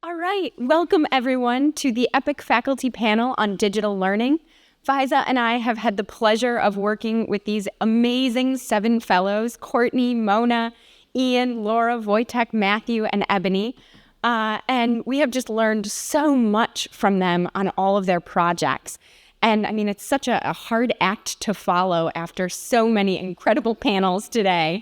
All right, welcome everyone to the EPIC faculty panel on digital learning. Fyza and I have had the pleasure of working with these amazing 7 fellows, Courtney, Mona, Ian, Laura, Voytek, Matthew, and Eboni. And we have just learned so much from them on all of their projects. And I mean, it's such a hard act to follow after so many incredible panels today.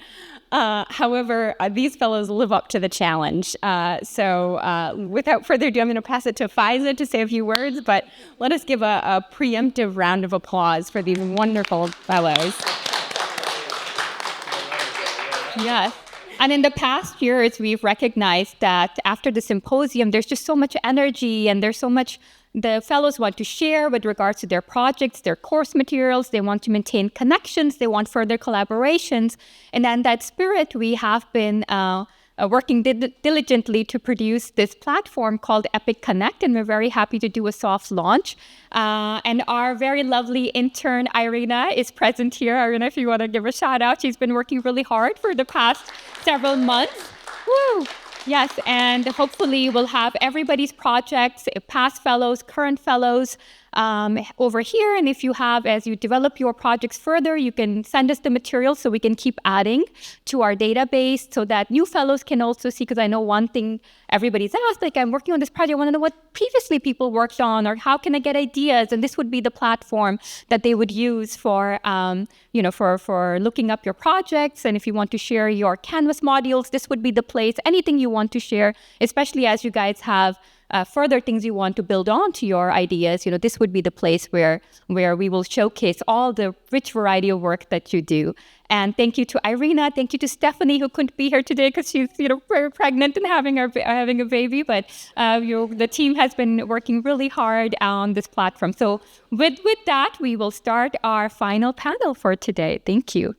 However, these fellows live up to the challenge. So without further ado, I'm going to pass it to Fyza to say a few words, but let us give a preemptive round of applause for these wonderful fellows. Yes. And in the past years, we've recognized that after the symposium, there's just so much energy and there's so much the fellows want to share with regards to their projects, their course materials. They want to maintain connections. They want further collaborations. And in that spirit, we have been working diligently to produce this platform called Epic Connect, and we're very happy to do a soft launch. And our very lovely intern, Irina, is present here. Irina, if you want to give a shout out, she's been working really hard for the past several months. Woo! Yes, and hopefully we'll have everybody's projects, past fellows, current fellows, over here. And if you have, as you develop your projects further, you can send us the material so we can keep adding to our database so that new fellows can also see, because I know one thing everybody's asked, like, I'm working on this project, I want to know what previously people worked on, or how can I get ideas? And this would be the platform that they would use for, for looking up your projects. And if you want to share your Canvas modules, this would be the place, anything you want to share, especially as you guys have further things you want to build on to your ideas, this would be the place where we will showcase all the rich variety of work that you do. And thank you to Irina, thank you to Stephanie, who couldn't be here today because she's very pregnant and having a baby. But the team has been working really hard on this platform. So with that, we will start our final panel for today. Thank you.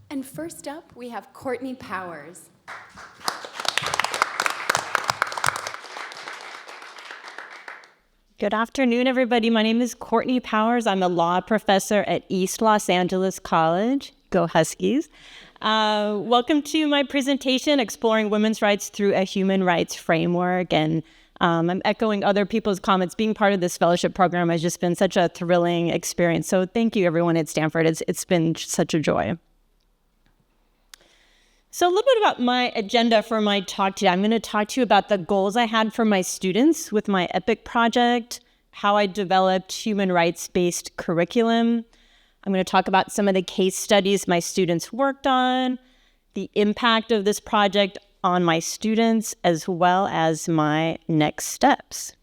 And first up, we have Courtney Powers. Good afternoon, everybody. My name is Courtney Powers. I'm a law professor at East Los Angeles College. Go Huskies. Welcome to my presentation, Exploring Women's Rights Through a Human Rights Framework. And I'm echoing other people's comments. Being part of this fellowship program has just been such a thrilling experience. So thank you, everyone at Stanford. It's been such a joy. So a little bit about my agenda for my talk today. I'm going to talk to you about the goals I had for my students with my EPIC project, how I developed human rights-based curriculum. I'm going to talk about some of the case studies my students worked on, the impact of this project on my students, as well as my next steps.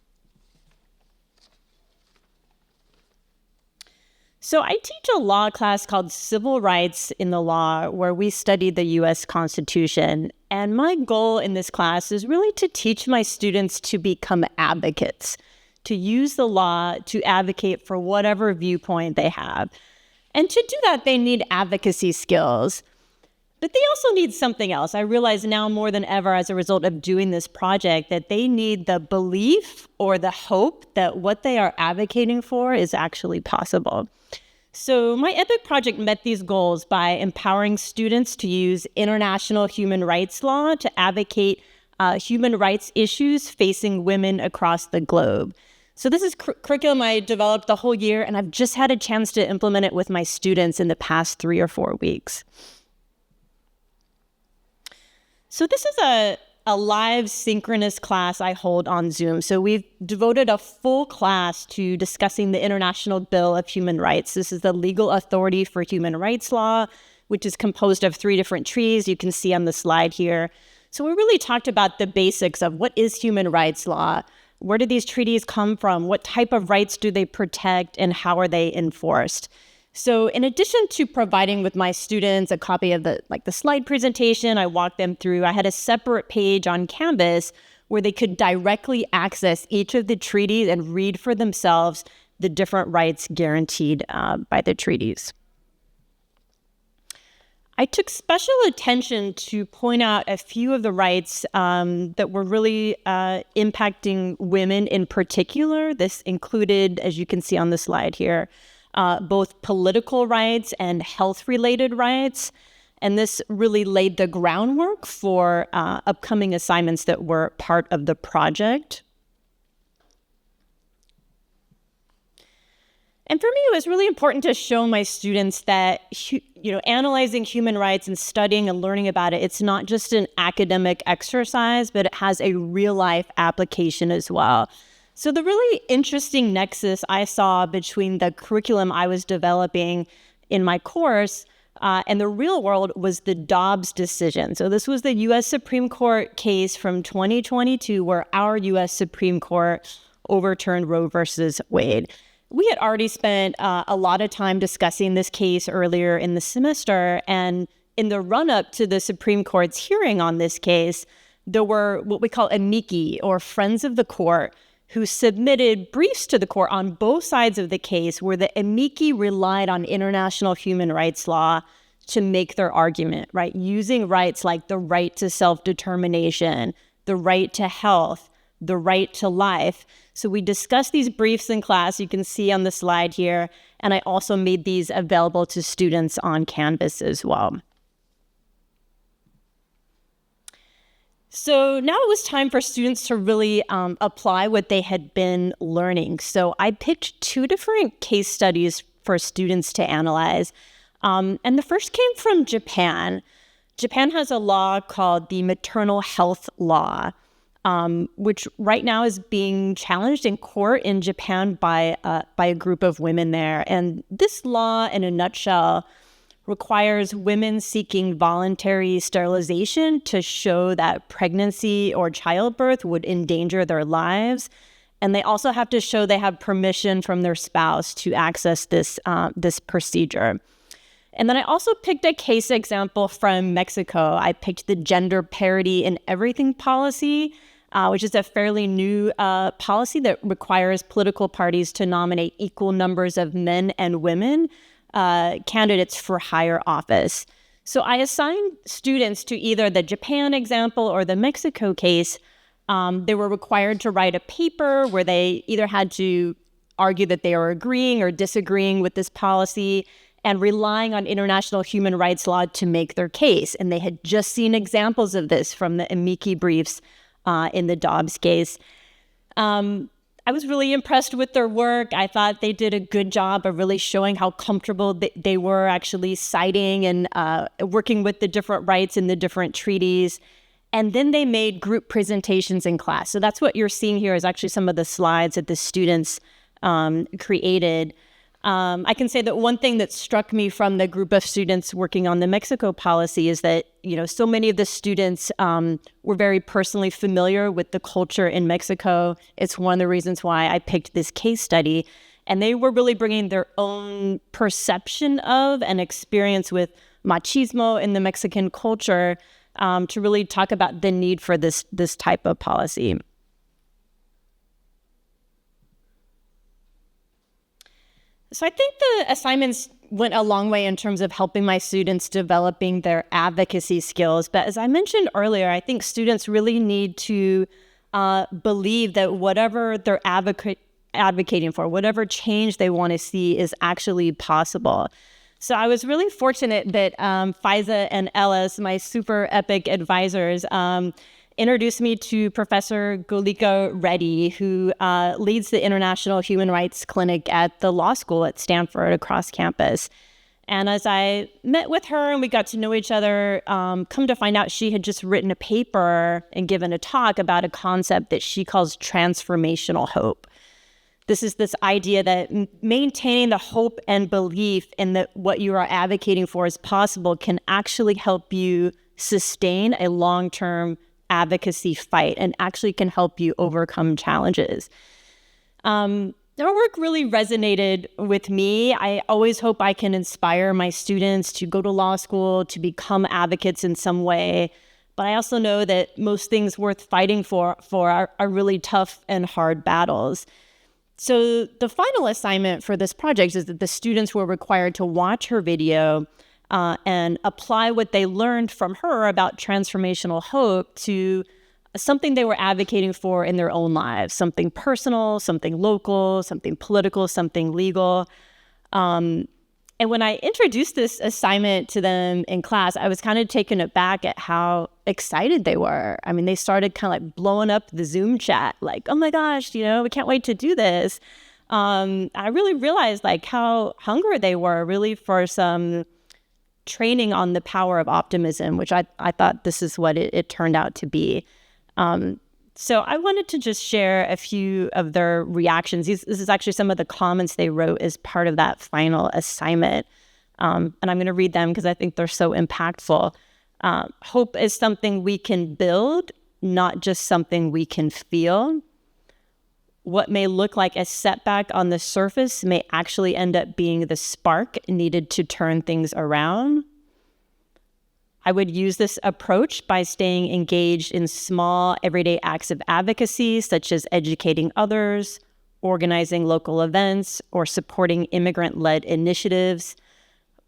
So I teach a law class called Civil Rights in the Law, where we study the U.S. Constitution. And my goal in this class is really to teach my students to become advocates, to use the law to advocate for whatever viewpoint they have. And to do that, they need advocacy skills. But they also need something else. I realize now more than ever as a result of doing this project that they need the belief or the hope that what they are advocating for is actually possible. So my EPIC project met these goals by empowering students to use international human rights law to advocate human rights issues facing women across the globe. So this is curriculum I developed the whole year, and I've just had a chance to implement it with my students in the past 3 or 4 weeks. So this is a live synchronous class I hold on Zoom. So we've devoted a full class to discussing the International Bill of Human Rights. This is the legal authority for human rights law, which is composed of 3 different treaties you can see on the slide here. So we really talked about the basics of what is human rights law, where do these treaties come from, what type of rights do they protect, and how are they enforced. So in addition to providing with my students a copy of the slide presentation, I walked them through, I had a separate page on Canvas where they could directly access each of the treaties and read for themselves the different rights guaranteed by the treaties. I took special attention to point out a few of the rights that were really impacting women in particular. This included, as you can see on the slide here, both political rights and health-related rights. And this really laid the groundwork for upcoming assignments that were part of the project. And for me, it was really important to show my students that, analyzing human rights and studying and learning about it, it's not just an academic exercise, but it has a real-life application as well. So the really interesting nexus I saw between the curriculum I was developing in my course and the real world was the Dobbs decision. So this was the U.S. Supreme Court case from 2022 where our U.S. Supreme Court overturned Roe versus Wade. We had already spent a lot of time discussing this case earlier in the semester, and in the run-up to the Supreme Court's hearing on this case, there were what we call amici, or friends of the court, who submitted briefs to the court on both sides of the case where the amici relied on international human rights law to make their argument, right? Using rights like the right to self-determination, the right to health, the right to life. So we discussed these briefs in class, you can see on the slide here, and I also made these available to students on Canvas as well. So now it was time for students to really apply what they had been learning. So I picked 2 different case studies for students to analyze. And the first came from Japan. Japan has a law called the Maternal Health Law, which right now is being challenged in court in Japan by a group of women there. And this law, in a nutshell, requires women seeking voluntary sterilization to show that pregnancy or childbirth would endanger their lives. And they also have to show they have permission from their spouse to access this procedure. And then I also picked a case example from Mexico. I picked the Gender Parity in Everything policy, which is a fairly new policy that requires political parties to nominate equal numbers of men and women candidates for higher office. So I assigned students to either the Japan example or the Mexico case. They were required to write a paper where they either had to argue that they were agreeing or disagreeing with this policy and relying on international human rights law to make their case. And they had just seen examples of this from the amici briefs in the Dobbs case. I was really impressed with their work. I thought they did a good job of really showing how comfortable they were actually citing and working with the different rights in the different treaties. And then they made group presentations in class. So that's what you're seeing here is actually some of the slides that the students created. I can say that one thing that struck me from the group of students working on the Mexico policy is that, so many of the students were very personally familiar with the culture in Mexico. It's one of the reasons why I picked this case study. And they were really bringing their own perception of and experience with machismo in the Mexican culture to really talk about the need for this type of policy. So I think the assignments went a long way in terms of helping my students developing their advocacy skills. But as I mentioned earlier, I think students really need to believe that whatever they're advocating for, whatever change they want to see is actually possible. So I was really fortunate that Fyza and Ellis, my super epic advisors, introduced me to Professor Golika Reddy, who leads the International Human Rights Clinic at the law school at Stanford across campus. And as I met with her and we got to know each other, come to find out she had just written a paper and given a talk about a concept that she calls transformational hope. This is this idea that maintaining the hope and belief in that what you are advocating for is possible can actually help you sustain a long-term advocacy fight and actually can help you overcome challenges. Their work really resonated with me. I always hope I can inspire my students to go to law school, to become advocates in some way. But I also know that most things worth fighting for are really tough and hard battles. So the final assignment for this project is that the students were required to watch her video and apply what they learned from her about transformational hope to something they were advocating for in their own lives, something personal, something local, something political, something legal. And when I introduced this assignment to them in class, I was kind of taken aback at how excited they were. I mean, they started kind of like blowing up the Zoom chat, like, oh my gosh, we can't wait to do this. I really realized like how hungry they were really for some training on the power of optimism, which I thought this is what it turned out to be. So I wanted to just share a few of their reactions. This is actually some of the comments they wrote as part of that final assignment. And I'm going to read them because I think they're so impactful. Hope is something we can build, not just something we can feel. What may look like a setback on the surface may actually end up being the spark needed to turn things around. I would use this approach by staying engaged in small, everyday acts of advocacy, such as educating others, organizing local events, or supporting immigrant-led initiatives.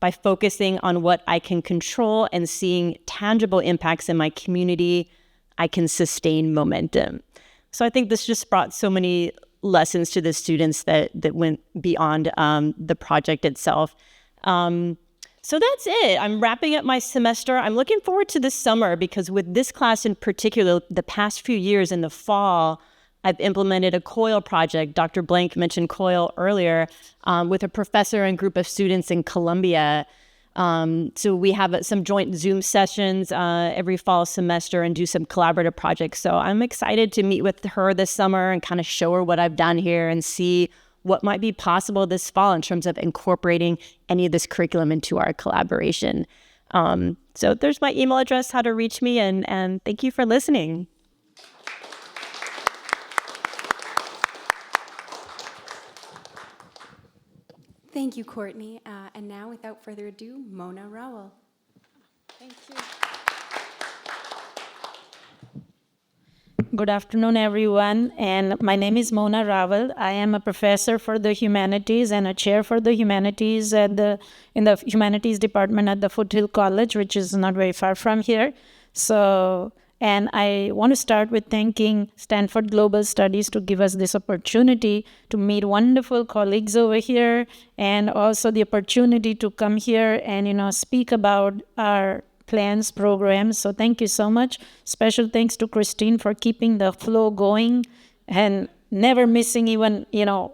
By focusing on what I can control and seeing tangible impacts in my community, I can sustain momentum. So I think this just brought so many lessons to the students that went beyond the project itself. So that's it. I'm wrapping up my semester. I'm looking forward to this summer because with this class in particular, the past few years in the fall, I've implemented a COIL project. Dr. Blank mentioned COIL earlier with a professor and group of students in Columbia. So we have some joint Zoom sessions every fall semester and do some collaborative projects. So I'm excited to meet with her this summer and kind of show her what I've done here and see what might be possible this fall in terms of incorporating any of this curriculum into our collaboration. So there's my email address, how to reach me, and thank you for listening. Thank you, Courtney. And now, without further ado, Mona Rawal. Thank you. Good afternoon, everyone. And my name is Mona Rawal. I am a professor for the humanities and a chair for the humanities in the humanities department at the Foothill College, which is not very far from here. And I want to start with thanking Stanford Global Studies to give us this opportunity to meet wonderful colleagues over here, and also the opportunity to come here and speak about our plans, programs. So thank you so much. Special thanks to Christine for keeping the flow going and never missing even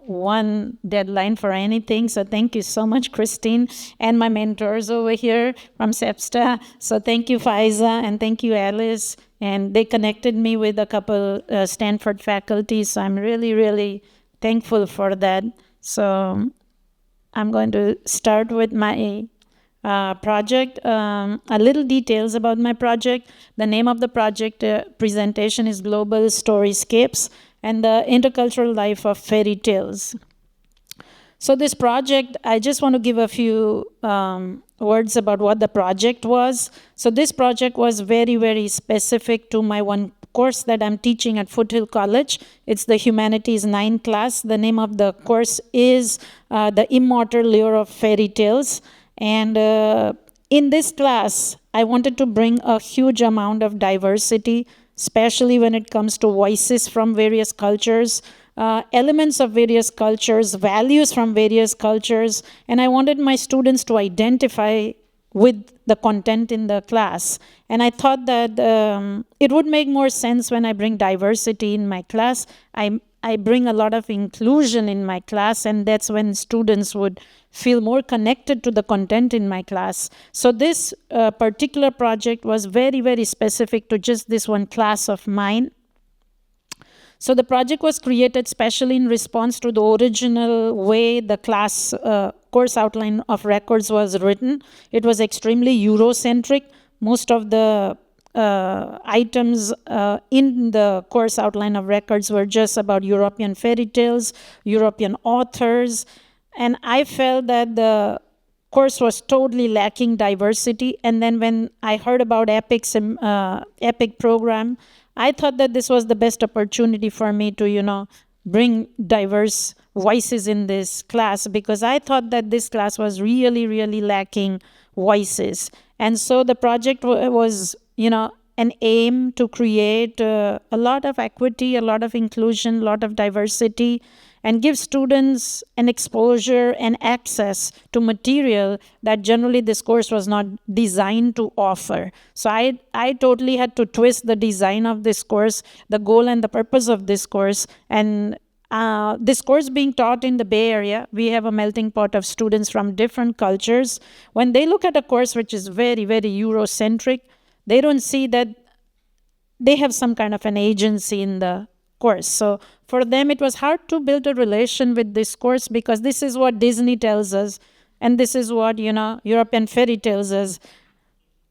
one deadline for anything. So thank you so much, Christine, and my mentors over here from CESTA. So thank you, Fyza, and thank you, Ellis. And they connected me with a couple Stanford faculty. So I'm really, really thankful for that. So I'm going to start with my project. A little details about my project. The name of the project presentation is Global Storyscapes and the Intercultural Life of Fairy Tales. So this project, I just want to give a few words about what the project was. So this project was very, very specific to my one course that I'm teaching at Foothill College. It's the Humanities 9 class. The name of the course is The Immortal Lure of Fairy Tales. And in this class, I wanted to bring a huge amount of diversity, especially when it comes to voices from various cultures, elements of various cultures, values from various cultures, and I wanted my students to identify with the content in the class. And I thought that it would make more sense when I bring diversity in my class. I bring a lot of inclusion in my class, and that's when students would feel more connected to the content in my class. So this particular project was very, very specific to just this one class of mine. So the project was created specially in response to the original way the class course outline of records was written. It was extremely Eurocentric. Most of the items in the course outline of records were just about European fairy tales, European authors, and I felt that the course was totally lacking diversity. And then when I heard about EPIC program, I thought that this was the best opportunity for me to, bring diverse voices in this class, because I thought that this class was really, really lacking voices. And so the project was, an aim to create a lot of equity, a lot of inclusion, a lot of diversity. and give students an exposure and access to material that generally this course was not designed to offer. So I totally had to twist the design of this course, the goal and the purpose of this course. And this course being taught in the Bay Area, we have a melting pot of students from different cultures. When they look at a course which is very, very Eurocentric, they don't see that they have some kind of an agency in the course. So for them, it was hard to build a relation with this course because this is what Disney tells us, and this is what, European fairy tells us.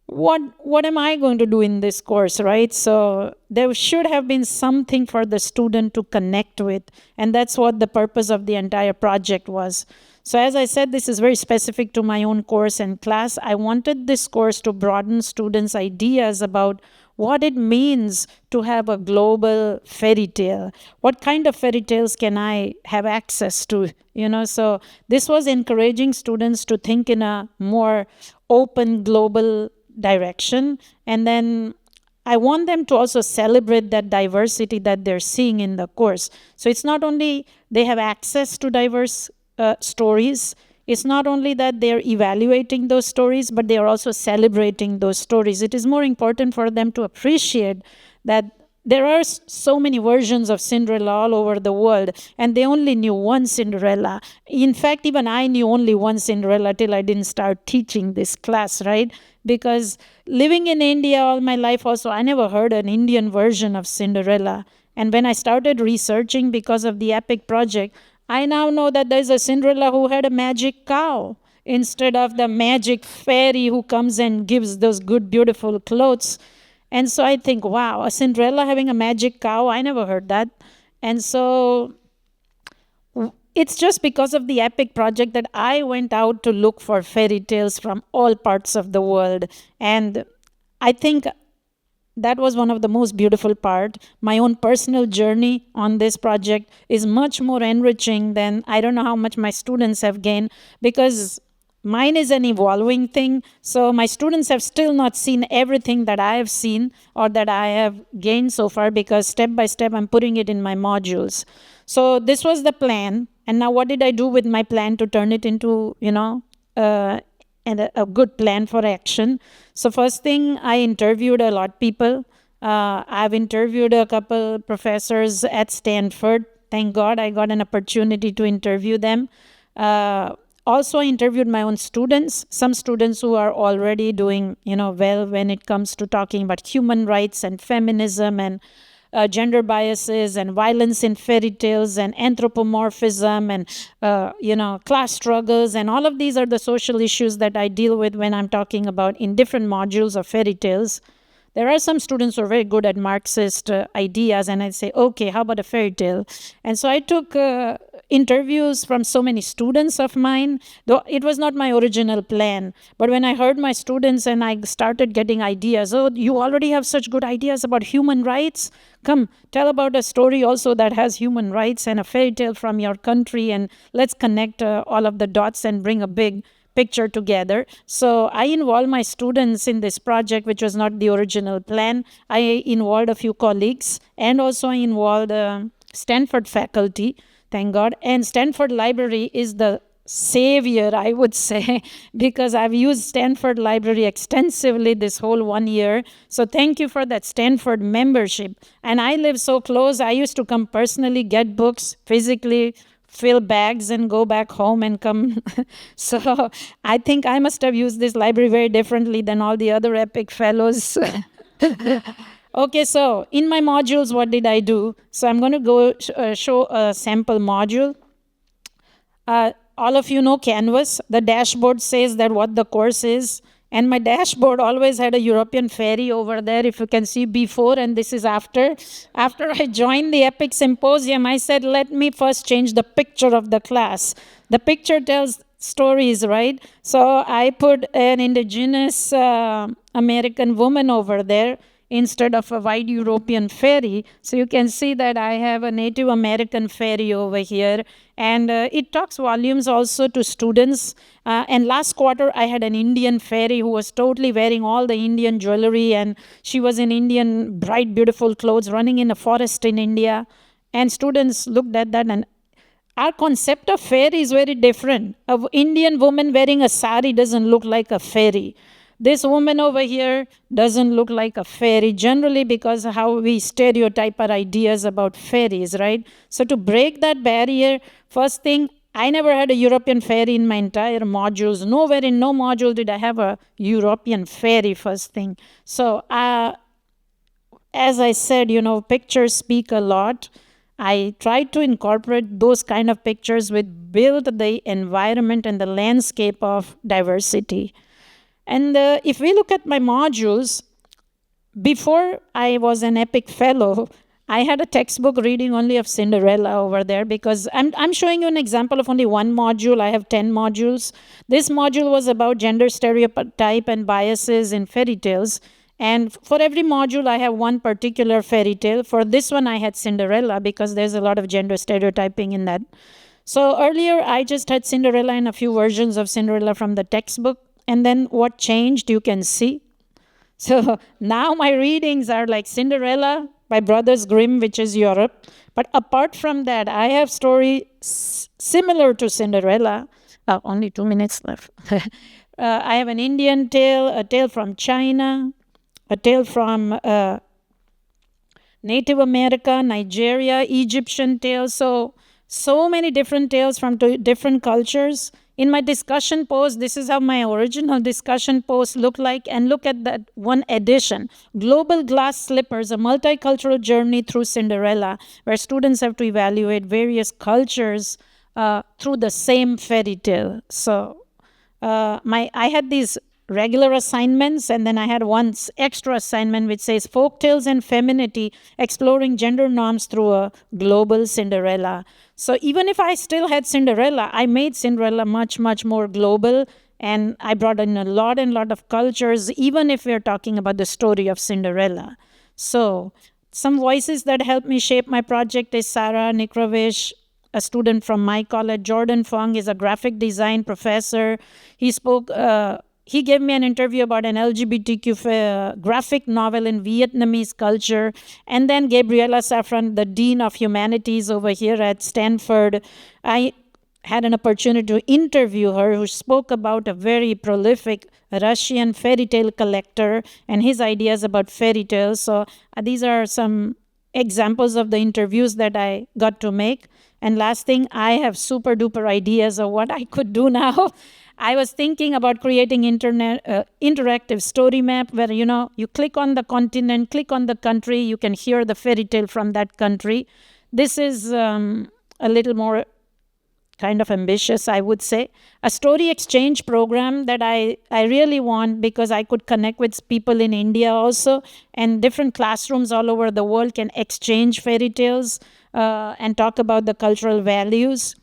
What am I going to do in this course, right? So there should have been something for the student to connect with, and that's what the purpose of the entire project was. So as I said, this is very specific to my own course and class. I wanted this course to broaden students' ideas about what it means to have a global fairy tale. What kind of fairy tales can I have access to? So this was encouraging students to think in a more open global direction. And then I want them to also celebrate that diversity that they're seeing in the course. So it's not only they have access to diverse stories, it's not only that they're evaluating those stories, but they are also celebrating those stories. It is more important for them to appreciate that there are so many versions of Cinderella all over the world, and they only knew one Cinderella. In fact, even I knew only one Cinderella till I didn't start teaching this class, right? Because living in India all my life also, I never heard an Indian version of Cinderella. And when I started researching because of the EPIC project, I now know that there's a Cinderella who had a magic cow instead of the magic fairy who comes and gives those good, beautiful clothes. And so I think, wow, a Cinderella having a magic cow, I never heard that. And so it's just because of the EPIC project that I went out to look for fairy tales from all parts of the world. And I think that was one of the most beautiful part. My own personal journey on this project is much more enriching than I don't know how much my students have gained, because mine is an evolving thing. So my students have still not seen everything that I have seen or that I have gained so far, because step by step I'm putting it in my modules. So this was the plan. And now what did I do with my plan to turn it into, and a good plan for action? So first thing, I interviewed a lot of people. I've interviewed a couple professors at Stanford. Thank God I got an opportunity to interview them. Also, I interviewed my own students, some students who are already doing, well when it comes to talking about human rights and feminism and gender biases and violence in fairy tales and anthropomorphism and, class struggles. And all of these are the social issues that I deal with when I'm talking about in different modules of fairy tales. There are some students who are very good at Marxist ideas, and I say, okay, how about a fairy tale? And so I took interviews from so many students of mine, though it was not my original plan. But when I heard my students and I started getting ideas, oh, you already have such good ideas about human rights? Come, tell about a story also that has human rights and a fairy tale from your country, and let's connect all of the dots and bring a big picture together. So I involved my students in this project, which was not the original plan. I involved a few colleagues, and also I involved Stanford faculty, thank God. And Stanford Library is the savior, I would say, because I've used Stanford Library extensively this whole 1 year. So thank you for that Stanford membership. And I live so close, I used to come personally, get books, physically fill bags and go back home and come. So I think I must have used this library very differently than all the other EPIC fellows. Okay, so in my modules, what did I do? So I'm going to go show a sample module. All of you know Canvas. The dashboard says that what the course is. And my dashboard always had a European fairy over there, if you can see before, and this is after. After I joined the EPIC Symposium, I said, let me first change the picture of the class. The picture tells stories, right? So I put an indigenous American woman over there instead of a white European fairy. So you can see that I have a Native American fairy over here. And it talks volumes also to students. And last quarter, I had an Indian fairy who was totally wearing all the Indian jewelry. And she was in Indian, bright, beautiful clothes, running in a forest in India. And students looked at that, and our concept of fairy is very different. An Indian woman wearing a sari doesn't look like a fairy. This woman over here doesn't look like a fairy, generally because of how we stereotype our ideas about fairies, right? So to break that barrier, first thing, I never had a European fairy in my entire modules. Nowhere in no module did I have a European fairy, first thing. So as I said, pictures speak a lot. I tried to incorporate those kind of pictures with build the environment and the landscape of diversity. And if we look at my modules, before I was an EPIC fellow, I had a textbook reading only of Cinderella over there because I'm showing you an example of only one module. I have 10 modules. This module was about gender stereotype and biases in fairy tales. And for every module, I have one particular fairy tale. For this one, I had Cinderella because there's a lot of gender stereotyping in that. So earlier, I just had Cinderella and a few versions of Cinderella from the textbook. And then what changed, you can see. So now my readings are like Cinderella by Brothers Grimm, which is Europe. But apart from that, I have stories similar to Cinderella. Only 2 minutes left. I have an Indian tale, a tale from China, a tale from Native America, Nigeria, Egyptian tales. So many different tales from different cultures. In my discussion post, this is how my original discussion post looked like. And look at that one edition, Global Glass Slippers, a multicultural journey through Cinderella, where students have to evaluate various cultures through the same fairy tale. So I had these regular assignments, and then I had one extra assignment which says Folktales and Femininity, Exploring Gender Norms Through a Global Cinderella. So even if I still had Cinderella, I made Cinderella much, much more global, and I brought in a lot of cultures, even if we're talking about the story of Cinderella. So some voices that helped me shape my project is Sarah Nikrovish, a student from my college. Jordan Fong is a graphic design professor. He gave me an interview about an LGBTQ graphic novel in Vietnamese culture. And then Gabriela Safran, the Dean of Humanities over here at Stanford, I had an opportunity to interview her, who spoke about a very prolific Russian fairy tale collector and his ideas about fairy tales. So these are some examples of the interviews that I got to make. And last thing, I have super duper ideas of what I could do now. I was thinking about creating interactive story map where, you click on the continent, click on the country, you can hear the fairy tale from that country. This is a little more kind of ambitious, I would say. A story exchange program that I really want, because I could connect with people in India also, and different classrooms all over the world can exchange fairy tales and talk about the cultural values.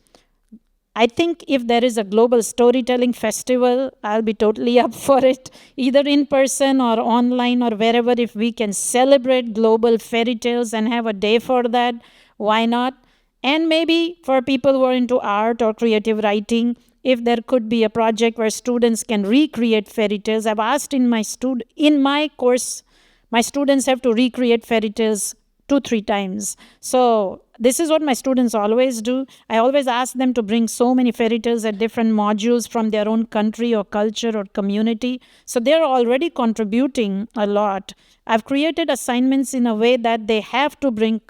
I think if there is a global storytelling festival, I'll be totally up for it, either in person or online or wherever. If we can celebrate global fairy tales and have a day for that, why not? And maybe for people who are into art or creative writing, if there could be a project where students can recreate fairy tales. I've asked in my course, my students have to recreate fairy tales 2-3 times. So this is what my students always do. I always ask them to bring so many fairy tales at different modules from their own country or culture or community. So they're already contributing a lot. I've created assignments in a way that they have to bring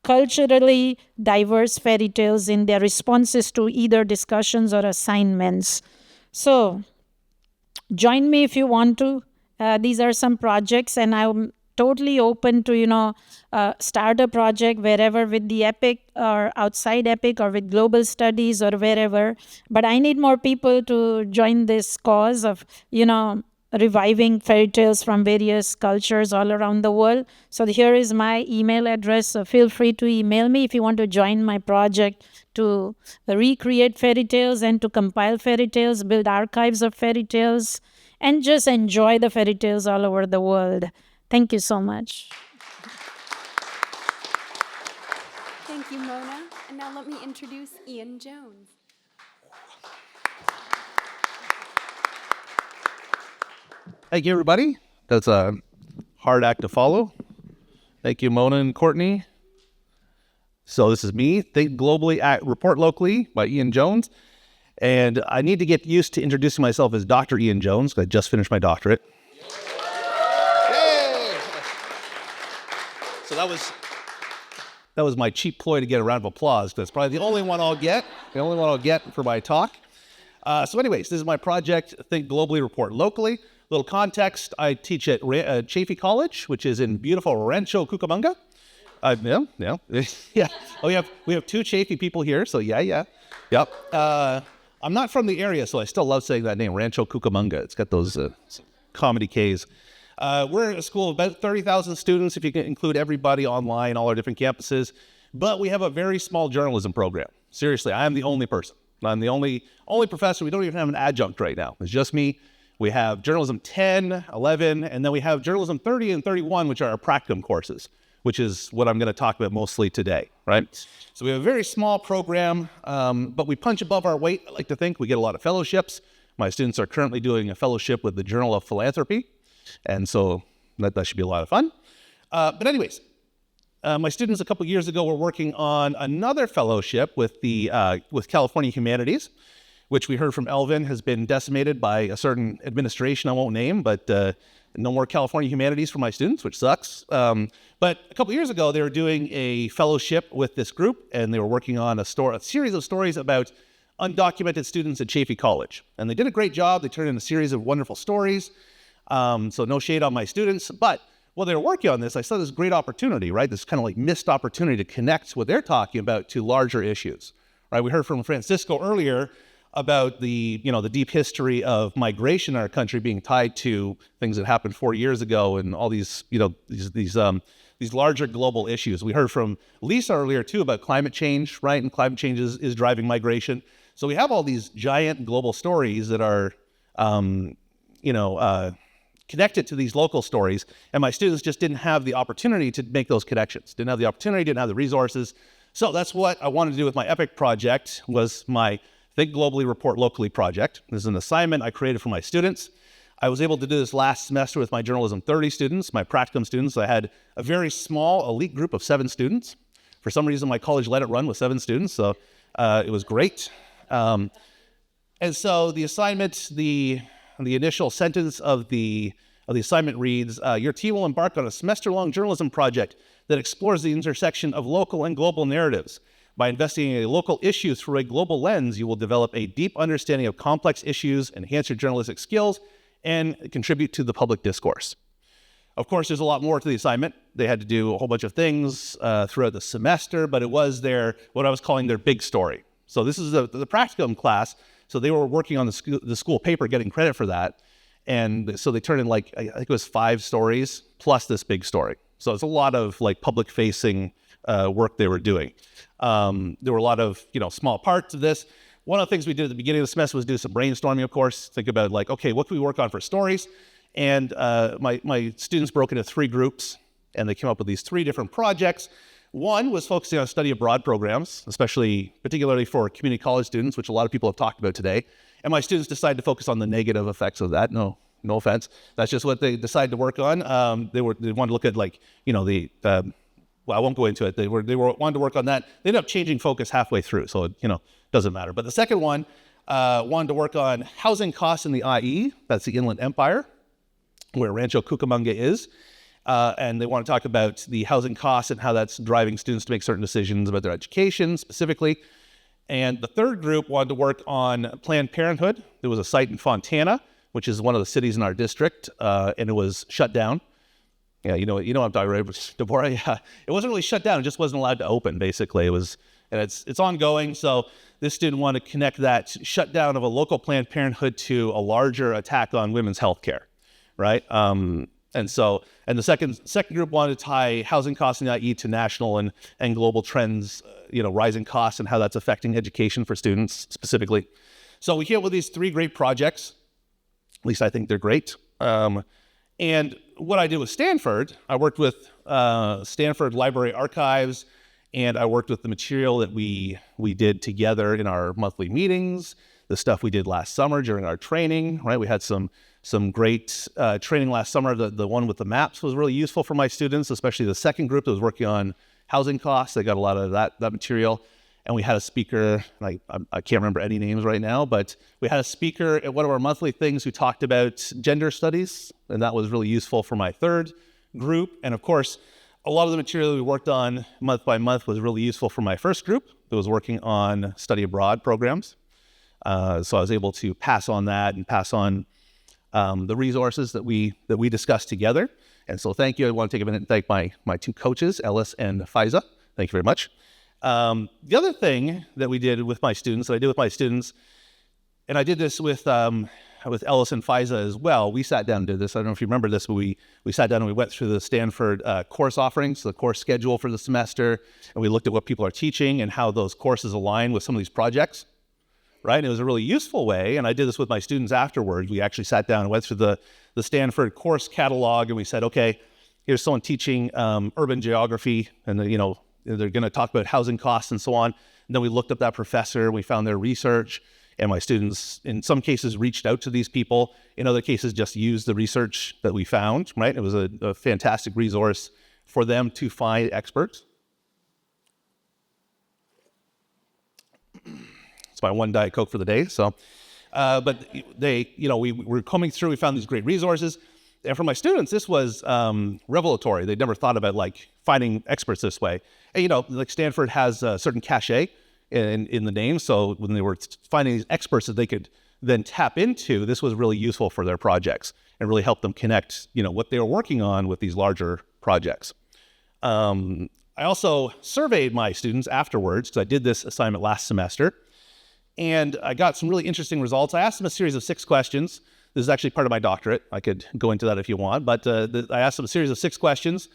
culturally diverse fairy tales in their responses to either discussions or assignments. So join me if you want to. These are some projects, and I'm totally open to, start a project wherever with the EPIC or outside EPIC or with global studies or wherever. But I need more people to join this cause of, reviving fairy tales from various cultures all around the world. So here is my email address. So feel free to email me if you want to join my project to recreate fairy tales and to compile fairy tales, build archives of fairy tales, and just enjoy the fairy tales all over the world. Thank you so much. Thank you, Mona. And now let me introduce Ian Jones. Thank you, everybody. That's a hard act to follow. Thank you, Mona and Courtney. So this is me, Think Globally, Report Locally by Ian Jones. And I need to get used to introducing myself as Dr. Ian Jones, because I just finished my doctorate. Yay! So that was my cheap ploy to get a round of applause, because it's probably the only one I'll get for my talk. So anyways, this is my project, Think Globally, Report Locally. Little context, I teach at Chaffey College, which is in beautiful Rancho Cucamonga. Yeah. Oh, we have two Chaffey people here, so yeah. Yep. I'm not from the area, so I still love saying that name, Rancho Cucamonga. It's got those comedy Ks. We're a school of about 30,000 students, if you can include everybody online, all our different campuses. But we have a very small journalism program. Seriously, I am the only person. I'm the only professor. We don't even have an adjunct right now. It's just me. We have journalism 10, 11, and then we have journalism 30 and 31, which are our practicum courses, which is what I'm going to talk about mostly today, right? So we have a very small program, but we punch above our weight, I like to think. We get a lot of fellowships. My students are currently doing a fellowship with the Journal of Philanthropy, and so that should be a lot of fun. But anyways, my students a couple years ago were working on another fellowship with California Humanities, which we heard from Elvin has been decimated by a certain administration I won't name, but no more California Humanities for my students, which sucks. But a couple years ago, they were doing a fellowship with this group, and they were working on a series of stories about undocumented students at Chaffey College. And they did a great job. They turned in a series of wonderful stories. So no shade on my students. But while they were working on this, I saw this great opportunity, right? This kind of like missed opportunity to connect what they're talking about to larger issues, right? We heard from Francisco earlier about the deep history of migration in our country being tied to things that happened 4 years ago and all these larger global issues. We heard from Lisa earlier too about climate change, right? And climate change is driving migration. So we have all these giant global stories that are, connected to these local stories. And my students just didn't have the opportunity to make those connections, didn't have the opportunity, didn't have the resources. So that's what I wanted to do with my EPIC project, was my Think Globally, Report Locally project. This is an assignment I created for my students. I was able to do this last semester with my Journalism 30 students, my practicum students. I had a very small elite group of 7 students. For some reason, my college let it run with 7 students, so it was great. And so the assignment, the initial sentence of the assignment reads, your team will embark on a semester-long journalism project that explores the intersection of local and global narratives. By investigating a local issue through a global lens, you will develop a deep understanding of complex issues, enhance your journalistic skills, and contribute to the public discourse. Of course, there's a lot more to the assignment. They had to do a whole bunch of things throughout the semester, but it was what I was calling their big story. So this is the practicum class. So they were working on the school paper, getting credit for that. And so they turned in I think it was 5 stories plus this big story. So it's a lot of like public-facing work they were doing. There were a lot of small parts of this. One of the things we did at the beginning of the semester was do some brainstorming, of course. Think about okay, what can we work on for stories? And my students broke into 3 groups, and they came up with these 3 different projects. One was focusing on study abroad programs, particularly for community college students, which a lot of people have talked about today. And my students decided to focus on the negative effects of that. No offense. That's just what they decided to work on. They wanted to look at I won't go into it. They wanted to work on that. They ended up changing focus halfway through, so it doesn't matter. But the second one wanted to work on housing costs in the IE. That's the Inland Empire, where Rancho Cucamonga is. And they want to talk about the housing costs and how that's driving students to make certain decisions about their education specifically. And the third group wanted to work on Planned Parenthood. There was a site in Fontana, which is one of the cities in our district, and it was shut down. Yeah, you know what I'm talking about, Deborah. Yeah, it wasn't really shut down; it just wasn't allowed to open. Basically, and it's ongoing. So this student wanted to connect that shutdown of a local Planned Parenthood to a larger attack on women's health care, right? And the second group wanted to tie housing costs in the IE to national and global trends, rising costs and how that's affecting education for students specifically. So we came up with these 3 great projects. At least I think they're great. And what I did with Stanford, I worked with Stanford Library Archives, and I worked with the material that we did together in our monthly meetings, the stuff we did last summer during our training, right? We had some great training last summer. The one with the maps was really useful for my students, especially the second group that was working on housing costs. They got a lot of that material. And we had a speaker, I can't remember any names right now, but we had a speaker at one of our monthly things who talked about gender studies, and that was really useful for my third group. And of course, a lot of the material we worked on month by month was really useful for my first group that was working on study abroad programs. So I was able to pass on that and pass on the resources that we discussed together. And so thank you. I want to take a minute and thank my two coaches, Ellis and Fyza. Thank you very much. The other thing that we did with my students, and I did this with Ellis and Fyza as well. We sat down and did this. I don't know if you remember this, but we sat down and we went through the Stanford course offerings, the course schedule for the semester, and we looked at what people are teaching and how those courses align with some of these projects, right? And it was a really useful way, and I did this with my students afterwards. We actually sat down and went through the Stanford course catalog, and we said, okay, here's someone teaching urban geography, and they're going to talk about housing costs and so on. And then we looked up that professor, we found their research, and my students, in some cases, reached out to these people. In other cases, just used the research that we found, right? It was a fantastic resource for them to find experts. It's my one Diet Coke for the day. So, but we were coming through, we found these great resources. And for my students, this was revelatory. They'd never thought about finding experts this way. And, Stanford has a certain cachet in the name. So when they were finding these experts that they could then tap into, this was really useful for their projects and really helped them connect, what they were working on with these larger projects. I also surveyed my students afterwards because I did this assignment last semester. And I got some really interesting results. I asked them a series of 6 questions. This is actually part of my doctorate. I could go into that if you want, but I asked them a series of 6 questions.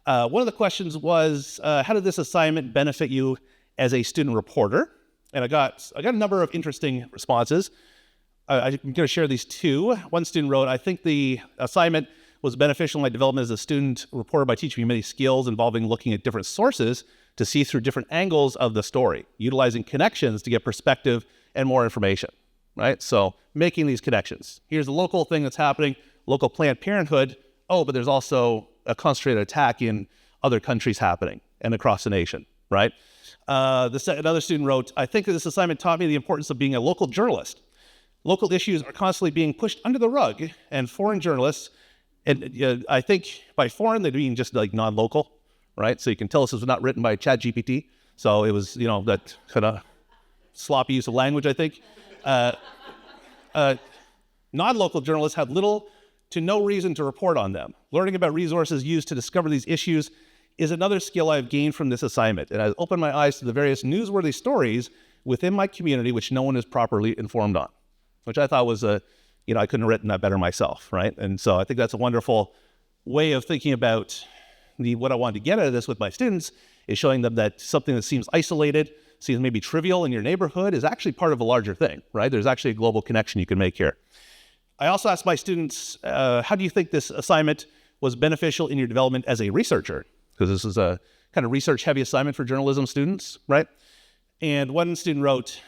One of the questions was, how did this assignment benefit you as a student reporter? And I got a number of interesting responses. I'm going to share these 2. One student wrote, I think the assignment was beneficial in my development as a student reporter by teaching me many skills involving looking at different sources to see through different angles of the story, utilizing connections to get perspective and more information. Right? So making these connections. Here's a local thing that's happening, local Planned Parenthood. Oh, but there's also a concentrated attack in other countries happening and across the nation, right? Another student wrote, I think that this assignment taught me the importance of being a local journalist. Local issues are constantly being pushed under the rug, and foreign journalists, and I think by foreign, they mean just non-local, right? So you can tell this was not written by ChatGPT. So it was, that kind of sloppy use of language, I think. Non-local journalists had little to no reason to report on them. Learning about resources used to discover these issues is another skill I've gained from this assignment, and I've opened my eyes to the various newsworthy stories within my community which no one is properly informed on, which I thought was I couldn't have written that better myself, right? And so I think that's a wonderful way of thinking about what I wanted to get out of this with my students is showing them that something that seems isolated, seems maybe trivial in your neighborhood is actually part of a larger thing, right? There's actually a global connection you can make here. I also asked my students, how do you think this assignment was beneficial in your development as a researcher? Because this is a kind of research-heavy assignment for journalism students, right? And one student wrote,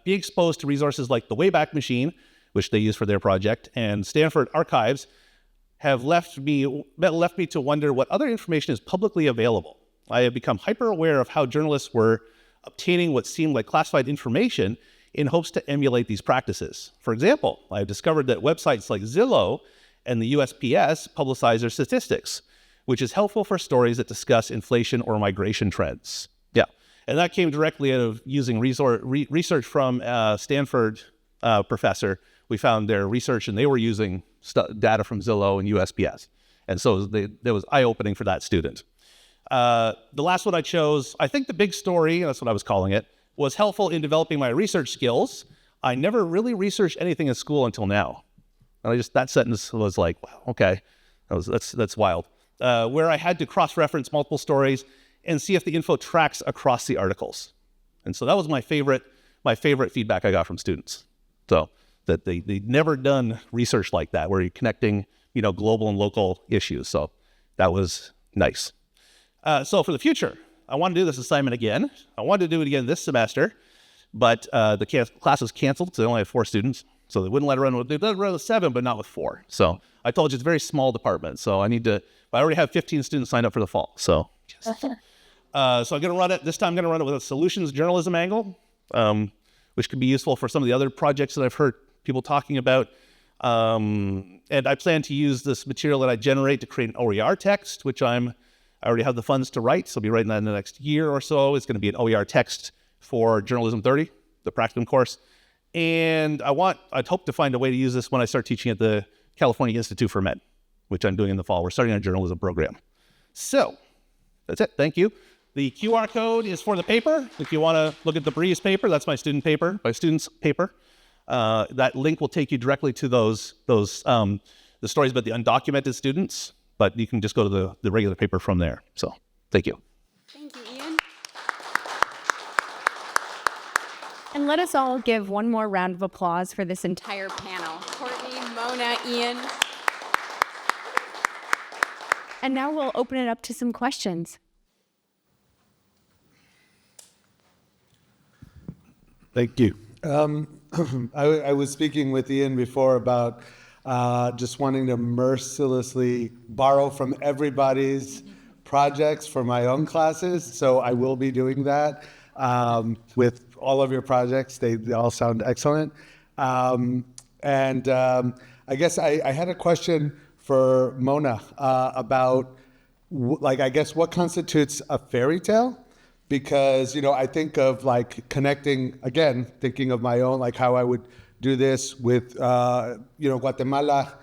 be exposed to resources like the Wayback Machine, which they use for their project, and Stanford Archives have left me to wonder what other information is publicly available. I have become hyper-aware of how journalists were obtaining what seemed like classified information in hopes to emulate these practices. For example, I have discovered that websites like Zillow and the USPS publicize their statistics, which is helpful for stories that discuss inflation or migration trends. Yeah, and that came directly out of using research from a Stanford professor. We found their research, and they were using data from Zillow and USPS. And so that was eye-opening for that student. The last one I chose, I think the big story, that's what I was calling it, was helpful in developing my research skills. I never really researched anything in school until now. And that sentence was like, wow, okay, that's wild. Where I had to cross-reference multiple stories and see if the info tracks across the articles. And so that was my favorite feedback I got from students. So that they'd never done research like that, where you're connecting, global and local issues. So that was nice. So for the future, I want to do this assignment again. I wanted to do it again this semester, but the class was canceled because they only had 4 students. So they wouldn't let it run. They let it run with 7, but not with 4. So I told you it's a very small department. So I already have 15 students signed up for the fall. So So I'm going to run it, this time I'm going to run it with a solutions journalism angle, which could be useful for some of the other projects that I've heard people talking about. And I plan to use this material that I generate to create an OER text, which I already have the funds to write, so I'll be writing that in the next year or so. It's going to be an OER text for Journalism 30, the practicum course. And I'd hope to find a way to use this when I start teaching at the California Institute for Med, which I'm doing in the fall. We're starting a journalism program. So that's it. Thank you. The QR code is for the paper. If you want to look at the Breeze paper, that's my student's paper. That link will take you directly to the stories about the undocumented students, but you can just go to the regular paper from there. So thank you. Thank you, Ian. And let us all give one more round of applause for this entire panel. Courtney, Mona, Ian. And now we'll open it up to some questions. Thank you. I was speaking with Ian before about just wanting to mercilessly borrow from everybody's projects for my own classes. So I will be doing that with all of your projects. They all sound excellent. I guess I had a question for Mona about, what constitutes a fairy tale? Because, I think of thinking of my own, how I would do this with, Guatemala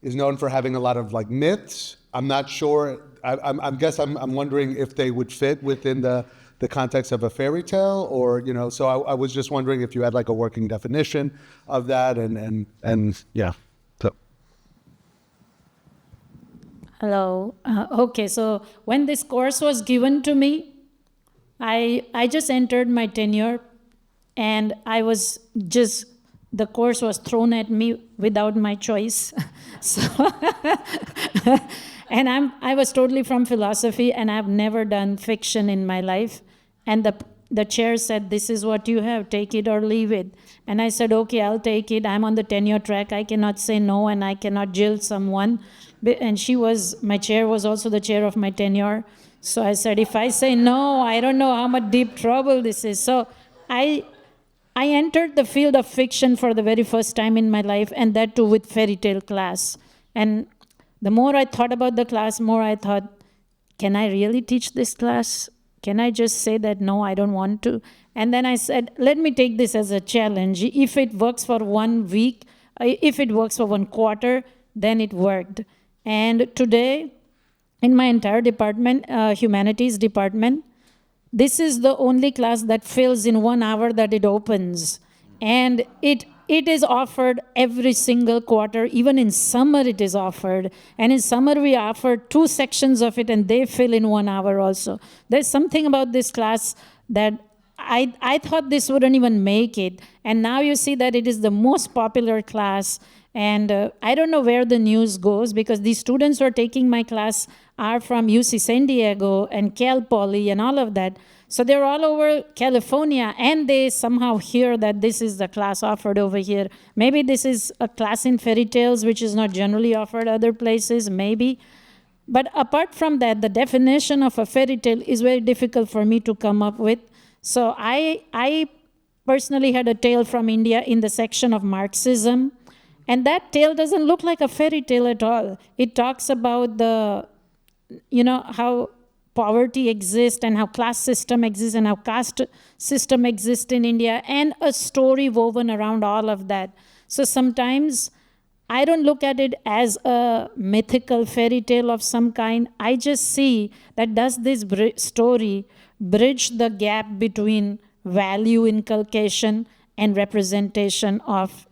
is known for having a lot of myths. I'm not sure. I'm wondering if they would fit within the context of a fairy tale, or so I was just wondering if you had a working definition of that, and yeah. So. Hello. Okay, so when this course was given to me, I just entered my tenure, and the course was thrown at me without my choice. So, and I was totally from philosophy, and I've never done fiction in my life. And the chair said, this is what you have, take it or leave it. And I said, okay, I'll take it. I'm on the tenure track. I cannot say no, and I cannot jilt someone. And my chair was also the chair of my tenure. So I said, if I say no, I don't know how much deep trouble this is. So I entered the field of fiction for the very first time in my life, and that too with fairy tale class. And the more I thought about the class, more I thought, can I really teach this class? Can I just say that, no, I don't want to? And then I said, let me take this as a challenge. If it works for 1 week, if it works for 1 quarter, then it worked. And today, in my entire department, humanities department, this is the only class that fills in 1 hour that it opens. And it is offered every single quarter. Even in summer it is offered. And in summer we offer 2 sections of it, and they fill in 1 hour also. There's something about this class that I thought this wouldn't even make it. And now you see that it is the most popular class. And I don't know where the news goes, because these students who are taking my class are from UC San Diego and Cal Poly and all of that. So they're all over California, and they somehow hear that this is the class offered over here. Maybe this is a class in fairy tales, which is not generally offered other places, maybe. But apart from that, the definition of a fairy tale is very difficult for me to come up with. So I personally had a tale from India in the section of Marxism. And that tale doesn't look like a fairy tale at all. It talks about how poverty exists and how class system exists and how caste system exists in India, and a story woven around all of that. So sometimes I don't look at it as a mythical fairy tale of some kind. I just see that does this story bridge the gap between value inculcation and representation of,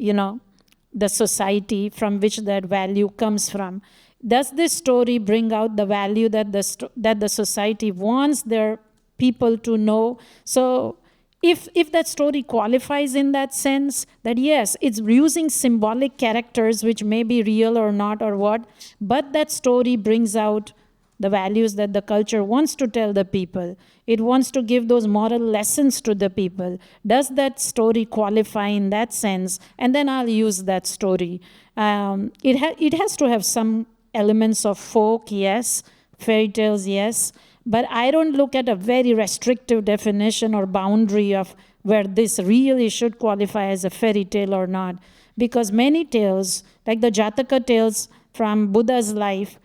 the society from which that value comes from. Does this story bring out the value that the society wants their people to know? So if that story qualifies in that sense, that yes, it's using symbolic characters which may be real or not or what, but that story brings out the values that the culture wants to tell the people. It wants to give those moral lessons to the people. Does that story qualify in that sense? And then I'll use that story. It has to have some elements of folk, yes, fairy tales, yes, But I don't look at a very restrictive definition or boundary of where this really should qualify as a fairy tale or not. Because many tales, like the Jataka tales from Buddha's life,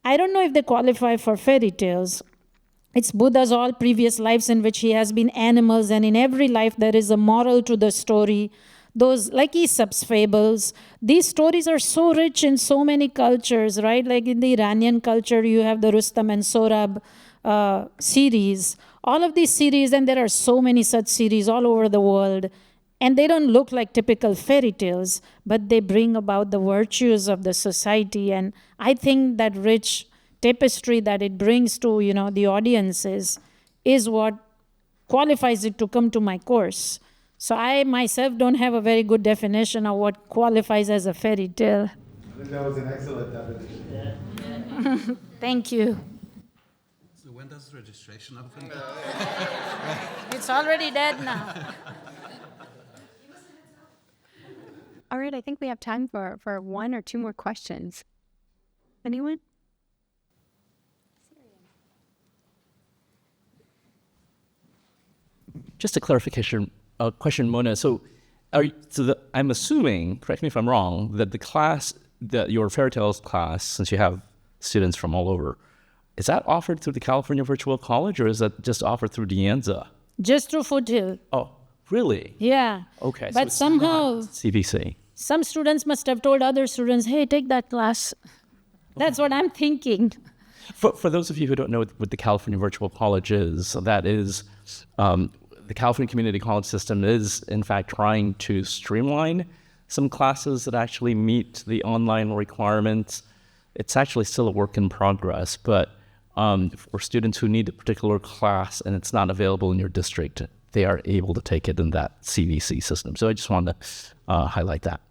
I don't know if they qualify for fairy tales. It's Buddha's all previous lives in which he has been animals, and in every life there is a moral to the story. Those, like Aesop's fables, these stories are so rich in so many cultures, right? Like in the Iranian culture, you have the Rustam and Sorab series. All of these series, and there are so many such series all over the world, and they don't look like typical fairy tales, but they bring about the virtues of the society. And I think that rich tapestry that it brings to the audiences is what qualifies it to come to my course. So I myself don't have a very good definition of what qualifies as a fairy tale. I think that was an excellent definition. Thank you. So when does registration open? It's already dead now. All right, I think we have time for one or two more questions. Anyone? Just a clarification question, Mona. So, I'm assuming, correct me if I'm wrong, that the class, your fairy tales class, since you have students from all over, is that offered through the California Virtual College, or is that just offered through De Anza? Just through Foothill. Oh, really? Yeah. Okay. But so somehow, CVC. some students must have told other students, hey, take that class. That's what I'm thinking. For those of you who don't know what the California Virtual College is, that is, the California Community College system is, in fact, trying to streamline some classes that actually meet the online requirements. It's actually still a work in progress, but for students who need a particular class and it's not available in your district, they are able to take it in that CVC system. So I just wanted to highlight that.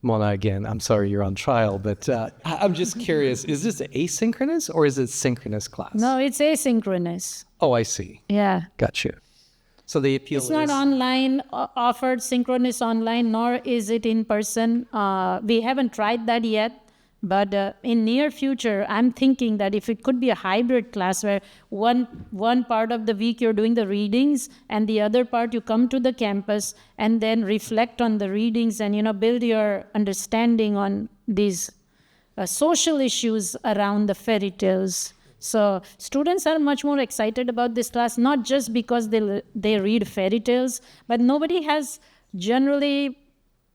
Mona, again, I'm sorry you're on trial, but I'm just curious, is this asynchronous or is it synchronous class? No, it's asynchronous. Oh, I see. Yeah. Got you. So the appeal It's not online, offered synchronous online, nor is it in person. We haven't tried that yet, but in near future, I'm thinking that if it could be a hybrid class where one part of the week you're doing the readings and the other part you come to the campus and then reflect on the readings and build your understanding on these social issues around the fairy tales. So students are much more excited about this class, not just because they read fairy tales, but nobody has generally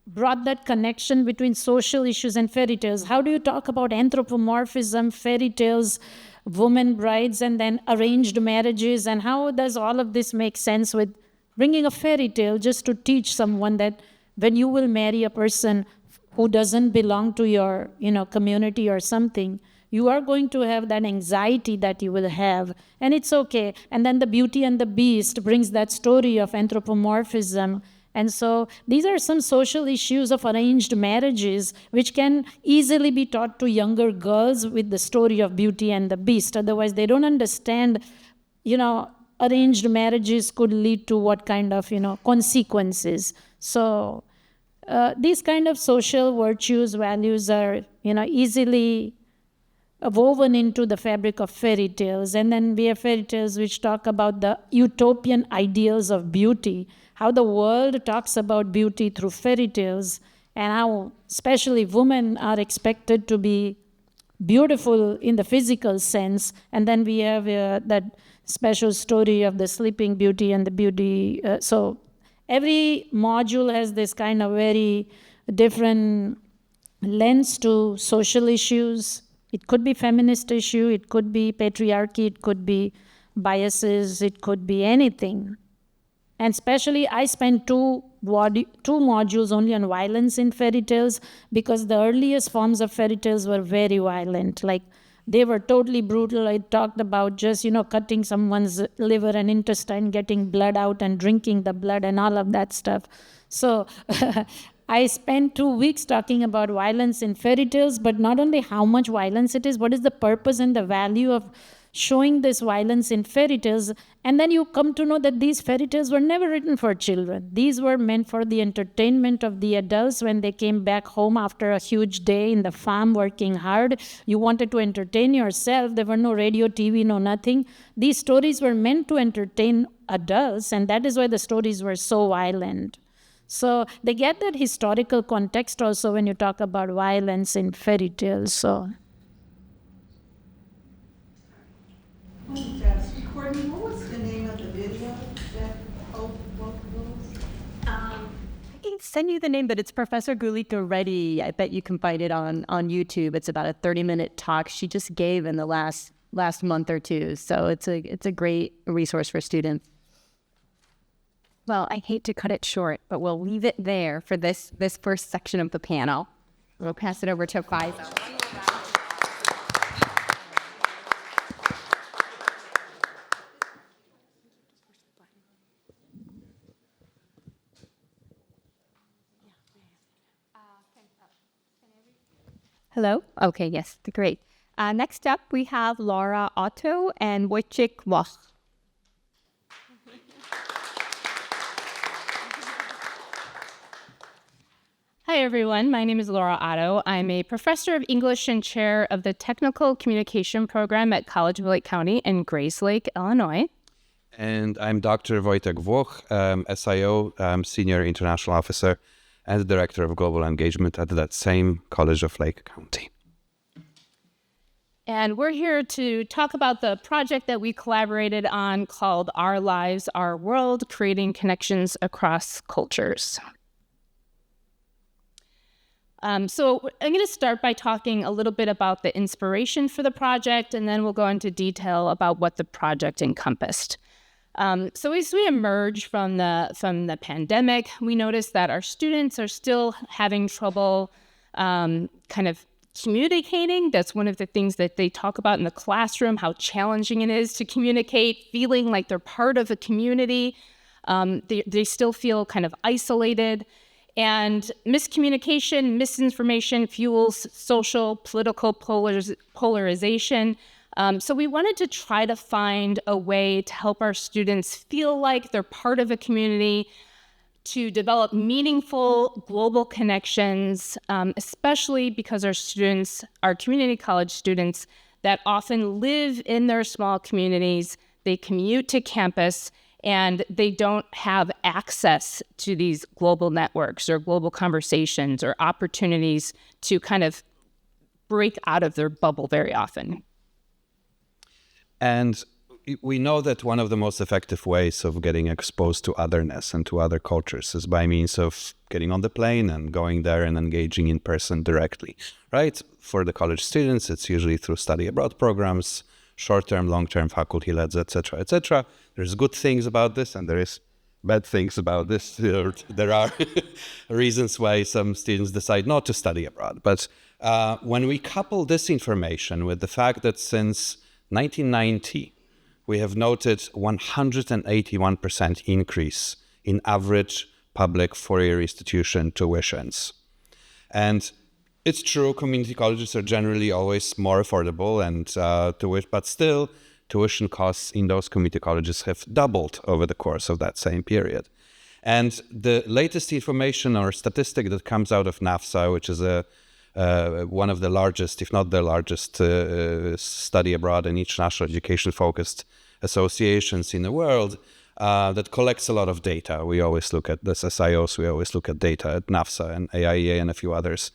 brought that connection between social issues and fairy tales. How do you talk about anthropomorphism, fairy tales, women brides, and then arranged marriages? And how does all of this make sense with bringing a fairy tale just to teach someone that when you will marry a person who doesn't belong to your community or something, you are going to have that anxiety that you will have, and it's okay. And then the Beauty and the Beast brings that story of anthropomorphism. And so these are some social issues of arranged marriages which can easily be taught to younger girls with the story of Beauty and the Beast. Otherwise, they don't understand, arranged marriages could lead to what kind of, consequences. So these kind of social virtues, values are, easily woven into the fabric of fairy tales. And then we have fairy tales which talk about the utopian ideals of beauty, how the world talks about beauty through fairy tales, and how especially women are expected to be beautiful in the physical sense. And then we have that special story of the Sleeping Beauty and the Beauty. So every module has this kind of very different lens to social issues. It could be feminist issue, it could be patriarchy, it could be biases, it could be anything. And especially I spent two modules only on violence in fairy tales because the earliest forms of fairy tales were very violent. Like they were totally brutal. I talked about just, cutting someone's liver and intestine, getting blood out and drinking the blood and all of that stuff. So I spent 2 weeks talking about violence in fairy tales, but not only how much violence it is, what is the purpose and the value of showing this violence in fairy tales. And then you come to know that these fairy tales were never written for children. These were meant for the entertainment of the adults when they came back home after a huge day in the farm working hard. You wanted to entertain yourself. There were no radio, TV, no nothing. These stories were meant to entertain adults, and that is why the stories were so violent. So they get that historical context also when you talk about violence in fairy tales. So. Courtney, what was the name of the video that both of those? I can send you the name, but it's Professor Gulika Reddy. I bet you can find it on YouTube. It's about a 30-minute talk she just gave in the last month or two. So it's a great resource for students. Well, I hate to cut it short, but we'll leave it there for this first section of the panel. We'll pass it over to Fyza. Hello? Okay, yes, great. Next up, we have Laura Otto and Voytek Wloch. Hi, everyone. My name is Laura Otto. I'm a professor of English and chair of the Technical Communication Program at College of Lake County in Grayslake, Illinois. And I'm Dr. Voytek Wloch, SIO, Senior International Officer and Director of Global Engagement at that same College of Lake County. And we're here to talk about the project that we collaborated on called Our Lives, Our World, Creating Connections Across Cultures. So I'm going to start by talking a little bit about the inspiration for the project, and then we'll go into detail about what the project encompassed. So as we emerge from the pandemic, we noticed that our students are still having trouble kind of communicating. That's one of the things that they talk about in the classroom, how challenging it is to communicate, feeling like they're part of a community. They still feel kind of isolated. And miscommunication, misinformation fuels social, political polarization. So we wanted to try to find a way to help our students feel like they're part of a community, to develop meaningful global connections, especially because our students, our community college students, that often live in their small communities, they commute to campus, and they don't have access to these global networks or global conversations or opportunities to kind of break out of their bubble very often. And we know that one of the most effective ways of getting exposed to otherness and to other cultures is by means of getting on the plane and going there and engaging in person directly, right? For the college students, it's usually through study abroad programs, short-term, long-term faculty-led, etc., etc. There's good things about this, and there is bad things about this. There are reasons why some students decide not to study abroad. But when we couple this information with the fact that since 1990, we have noted 181% increase in average public four-year institution tuitions. And it's true, community colleges are generally always more affordable, and but still, tuition costs in those community colleges have doubled over the course of that same period. And the latest information or statistic that comes out of NAFSA, which is one of the largest, if not the largest, study abroad and international education-focused associations in the world, that collects a lot of data. We always look at this SIOs, we always look at data at NAFSA and AIEA and a few others.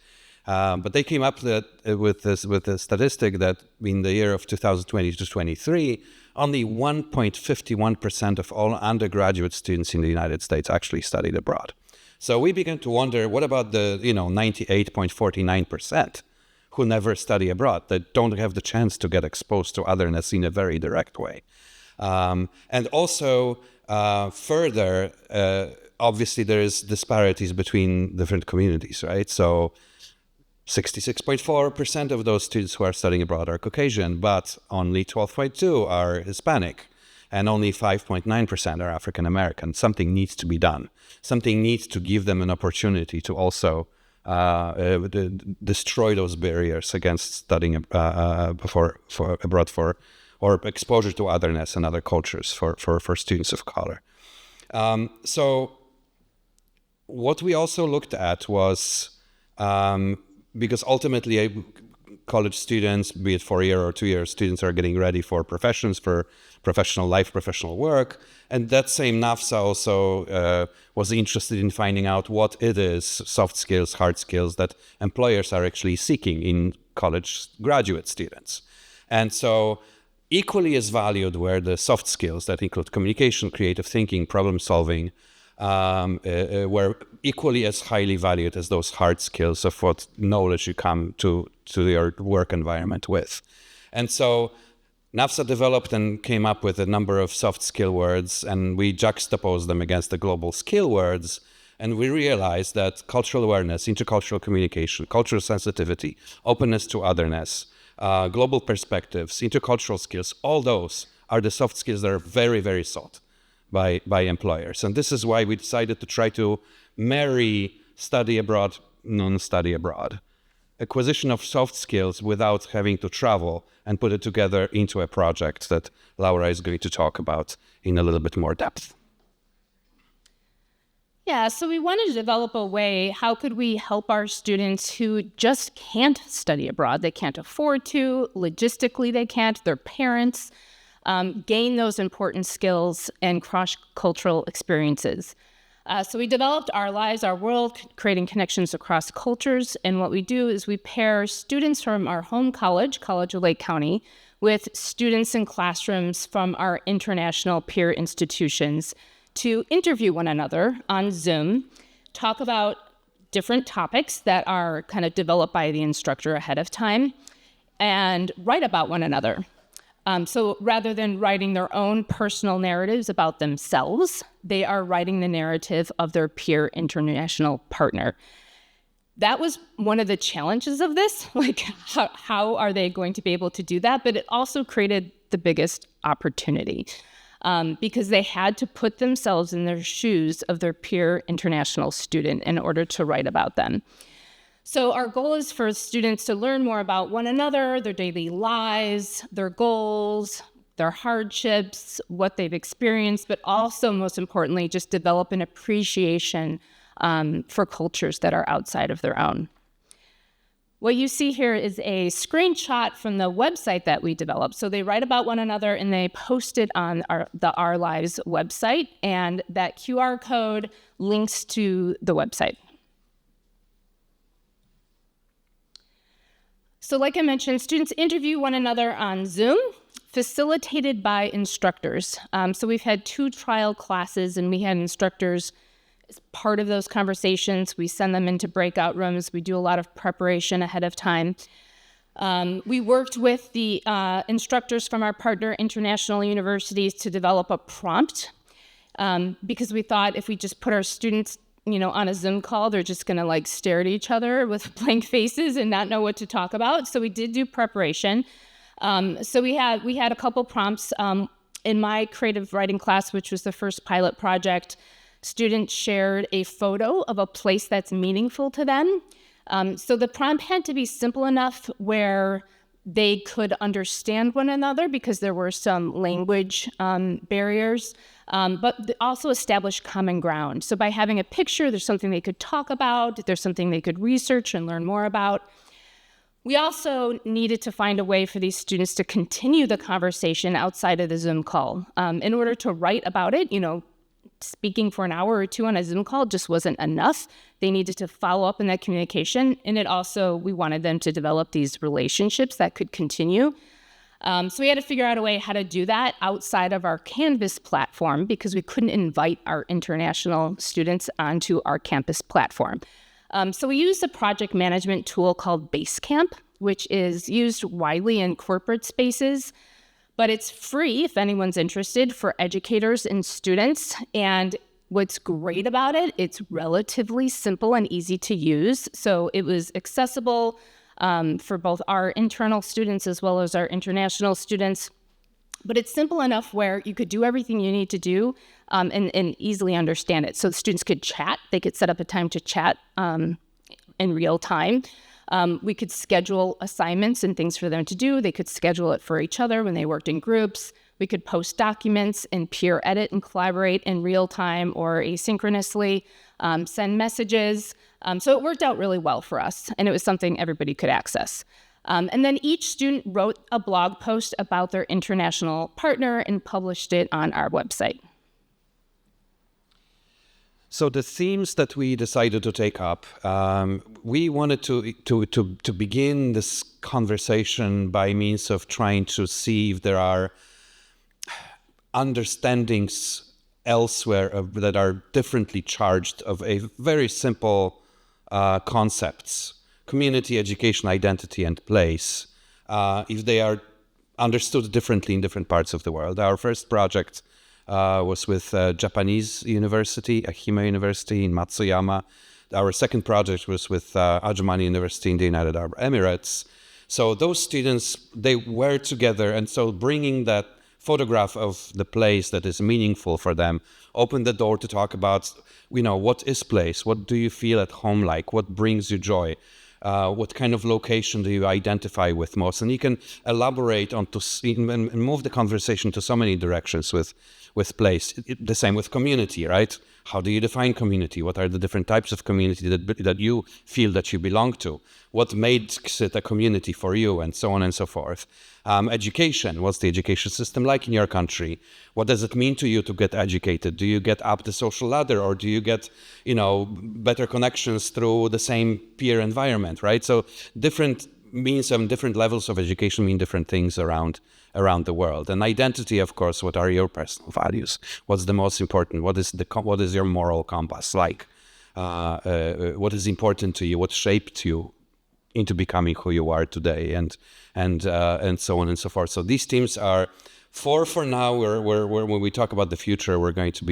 But they came up with a statistic that in the year of 2020 to 23, only 1.51% of all undergraduate students in the United States actually studied abroad. So we began to wonder, what about the 98.49% who never study abroad, that don't have the chance to get exposed to otherness in a very direct way? And also further, obviously there is disparities between different communities, right? So 66.4% of those students who are studying abroad are Caucasian, but only 12.2% are Hispanic, and only 5.9% are African American. Something needs to be done. Something needs to give them an opportunity to also destroy those barriers against studying abroad for or exposure to otherness and other cultures for students of color. So what we also looked at was, because ultimately college students, be it 4-year or 2-year students, are getting ready for professions, for professional life, professional work. And that same NAFSA also was interested in finding out what it is, soft skills, hard skills, that employers are actually seeking in college graduate students. And so equally as valued were the soft skills that include communication, creative thinking, problem solving, were equally as highly valued as those hard skills of what knowledge you come to your work environment with. And so NAFSA developed and came up with a number of soft skill words, and we juxtaposed them against the global skill words. And we realized that cultural awareness, intercultural communication, cultural sensitivity, openness to otherness, global perspectives, intercultural skills, all those are the soft skills that are very, very sought by employers. And this is why we decided to try to marry study abroad, non-study abroad. Acquisition of soft skills without having to travel, and put it together into a project that Laura is going to talk about in a little bit more depth. Yeah, so we wanted to develop a way, how could we help our students who just can't study abroad? They can't afford to, logistically they can't, their parents, gain those important skills and cross-cultural experiences. So we developed Our Lives, Our World, creating connections across cultures. And what we do is we pair students from our home college, College of Lake County, with students in classrooms from our international peer institutions to interview one another on Zoom, talk about different topics that are kind of developed by the instructor ahead of time, and write about one another. So rather than writing their own personal narratives about themselves, they are writing the narrative of their peer international partner. That was one of the challenges of this, like how are they going to be able to do that? But it also created the biggest opportunity because they had to put themselves in their shoes of their peer international student in order to write about them. So our goal is for students to learn more about one another, their daily lives, their goals, their hardships, what they've experienced, but also, most importantly, just develop an appreciation for cultures that are outside of their own. What you see here is a screenshot from the website that we developed. So they write about one another and they post it on the Our Lives website, and that QR code links to the website. So like I mentioned, students interview one another on Zoom, facilitated by instructors. So we've had 2 trial classes, and we had instructors as part of those conversations. We send them into breakout rooms. We do a lot of preparation ahead of time. We worked with the instructors from our partner international universities to develop a prompt because we thought if we just put our students on a Zoom call, they're just gonna like stare at each other with blank faces and not know what to talk about. So we did do preparation. So we had a couple prompts in my creative writing class, which was the first pilot project. Students shared a photo of a place that's meaningful to them. So the prompt had to be simple enough where they could understand one another because there were some language barriers, but also establish common ground. So by having a picture, there's something they could talk about, there's something they could research and learn more about. We also needed to find a way for these students to continue the conversation outside of the Zoom call. In order to write about it, speaking for an hour or 2 on a Zoom call just wasn't enough. They needed to follow up in that communication. And we wanted them to develop these relationships that could continue. So we had to figure out a way how to do that outside of our Canvas platform because we couldn't invite our international students onto our campus platform. So we used a project management tool called Basecamp, which is used widely in corporate spaces. But it's free if anyone's interested for educators and students. And what's great about it, it's relatively simple and easy to use. So it was accessible for both our internal students as well as our international students. But it's simple enough where you could do everything you need to do and easily understand it. So the students could chat. They could set up a time to chat in real time. We could schedule assignments and things for them to do. They could schedule it for each other when they worked in groups. We could post documents and peer edit and collaborate in real time or asynchronously, send messages. So it worked out really well for us, and it was something everybody could access. And then each student wrote a blog post about their international partner and published it on our website. So the themes that we decided to take up, we wanted to begin this conversation by means of trying to see if there are understandings elsewhere that are differently charged of a very simple concepts: community, education, identity, and place, if they are understood differently in different parts of the world. Our first project was with Japanese university, Ahime University in Matsuyama. Our second project was with Ajman University in the United Arab Emirates. So those students, they were together, and so bringing that photograph of the place that is meaningful for them opened the door to talk about, what is place? What do you feel at home like? What brings you joy? What kind of location do you identify with most? And you can elaborate on and move the conversation to so many directions with place. The same with community, right? How do you define community? What are the different types of community that you feel that you belong to? What makes it a community for you? And so on and so forth. Education, what's the education system like in your country? What does it mean to you to get educated? Do you get up the social ladder, or do you get, better connections through the same peer environment, right? So different means and different levels of education mean different things around the world. And identity, of course, what are your personal values? What's the most important? What is your moral compass like? What is important to you? What shaped you into becoming who you are today, and so on and so forth. So these themes are for now. When we talk about the future, we're going to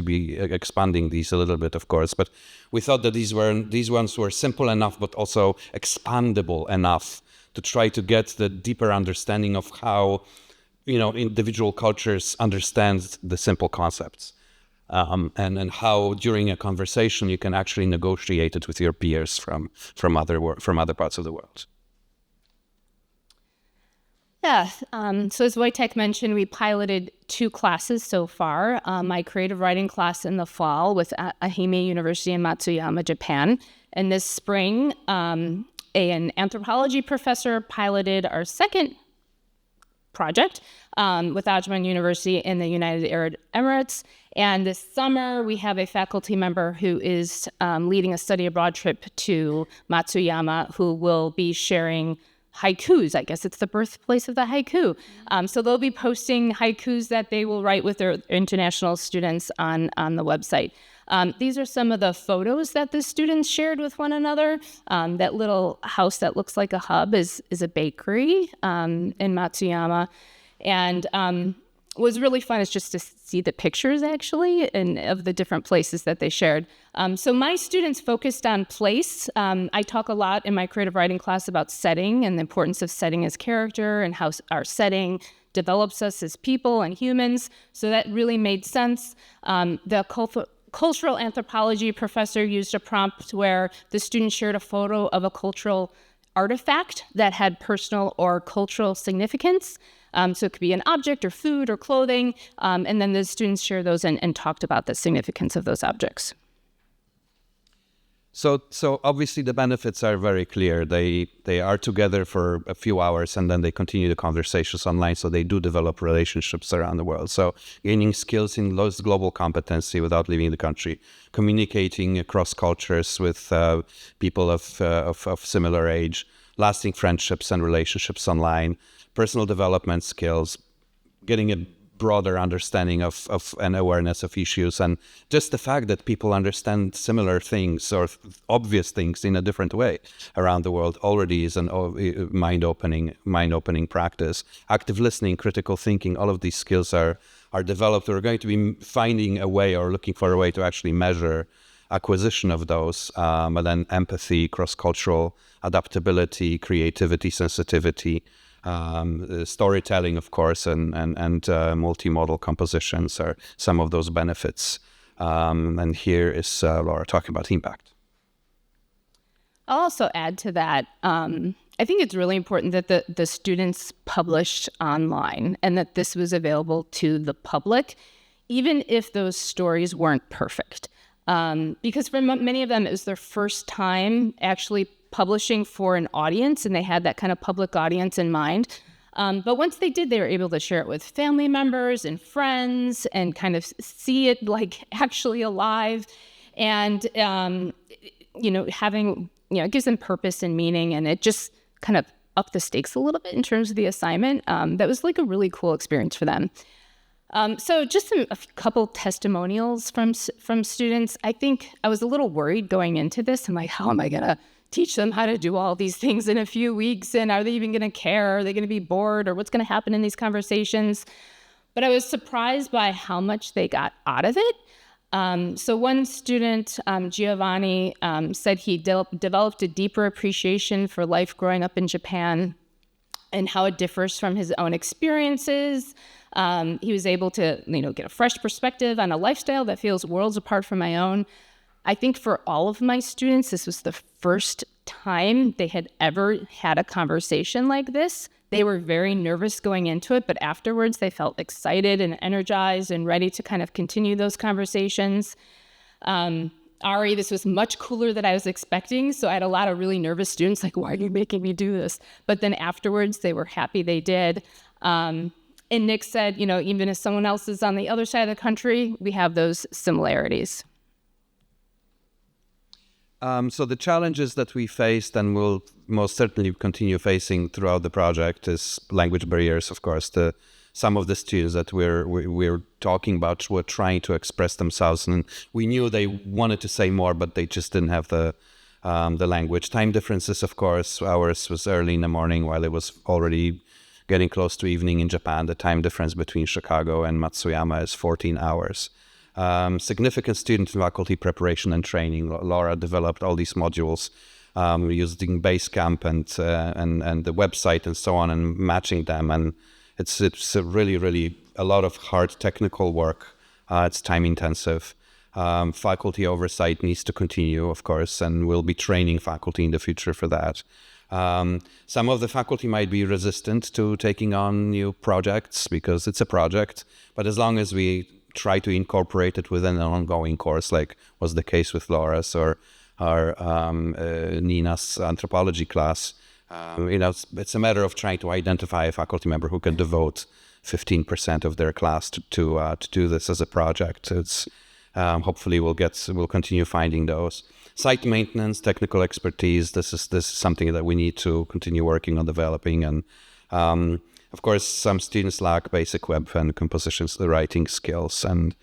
be expanding these a little bit, of course. But we thought that these ones were simple enough, but also expandable enough to try to get the deeper understanding of how individual cultures understand the simple concepts. And how during a conversation you can actually negotiate it with your peers from other parts of the world. Yeah, so as Voytek mentioned, we piloted 2 classes so far. My creative writing class in the fall with Ahime University in Matsuyama, Japan. And this spring, an anthropology professor piloted our second project with Ajman University in the United Arab Emirates. And this summer, we have a faculty member who is leading a study abroad trip to Matsuyama, who will be sharing haikus. I guess it's the birthplace of the haiku. So they'll be posting haikus that they will write with their international students on the website. These are some of the photos that the students shared with one another. That little house that looks like a hub is a bakery in Matsuyama. And what was really fun is just to see the pictures, actually, and of the different places that they shared. So my students focused on place. I talk a lot in my creative writing class about setting and the importance of setting as character and how our setting develops us as people and humans. So that really made sense. The cultural anthropology professor used a prompt where the student shared a photo of a cultural artifact that had personal or cultural significance. So it could be an object or food or clothing. And then the students shared those and talked about the significance of those objects. So obviously the benefits are very clear. They are together for a few hours and then they continue the conversations online. So they do develop relationships around the world. So gaining skills in those global competency without leaving the country, communicating across cultures with people of similar age, lasting friendships and relationships online, personal development skills, getting a broader understanding of and awareness of issues, and just the fact that people understand similar things or obvious things in a different way around the world already is a mind-opening practice. Active listening, critical thinking, all of these skills are developed. We're going to be finding a way or looking for a way to actually measure acquisition of those, but then empathy, cross-cultural adaptability, creativity, sensitivity, storytelling, of course, and multimodal compositions are some of those benefits. And here is Laura talking about impact. I'll also add to that. I think it's really important that the students published online and that this was available to the public, even if those stories weren't perfect. Because for many of them, it was their first time actually publishing for an audience, and they had that kind of public audience in mind. But once they did, they were able to share it with family members and friends and kind of see it like actually alive. And, having, it gives them purpose and meaning, and it just kind of upped the stakes a little bit in terms of the assignment. That was like a really cool experience for them. So just a couple testimonials from students. I think I was a little worried going into this. I'm like, how am I going to teach them how to do all these things in a few weeks? And are they even going to care? Are they going to be bored? Or what's going to happen in these conversations? But I was surprised by how much they got out of it. So one student, Giovanni, said he developed a deeper appreciation for life growing up in Japan and how it differs from his own experiences. He was able to, get a fresh perspective on a lifestyle that feels worlds apart from my own. I think for all of my students, this was the first time they had ever had a conversation like this. They were very nervous going into it, but afterwards they felt excited and energized and ready to kind of continue those conversations. Ari, this was much cooler than I was expecting. So I had a lot of really nervous students like, why are you making me do this? But then afterwards they were happy they did. And Nick said, even if someone else is on the other side of the country, we have those similarities. So the challenges that we faced and will most certainly continue facing throughout the project is language barriers. Of course, some of the students that we're talking about were trying to express themselves, and we knew they wanted to say more, but they just didn't have the language. Time differences, of course. Ours was early in the morning, while it was already getting close to evening in Japan. The time difference between Chicago and Matsuyama is 14 hours. Significant student faculty preparation and training. Laura developed all these modules using Basecamp and the website and so on, and matching them. And it's really a lot of hard technical work. It's time intensive. Faculty oversight needs to continue, of course, and we'll be training faculty in the future for that. Some of the faculty might be resistant to taking on new projects because it's a project, but as long as we try to incorporate it within an ongoing course, like was the case with Laura's or Nina's anthropology class. It's a matter of trying to identify a faculty member who can devote 15% of their class to do this as a project. It's hopefully we'll continue finding those. Site maintenance, technical expertise. This is something that we need to continue working on developing. And of course, some students lack basic web and compositions, the writing skills, and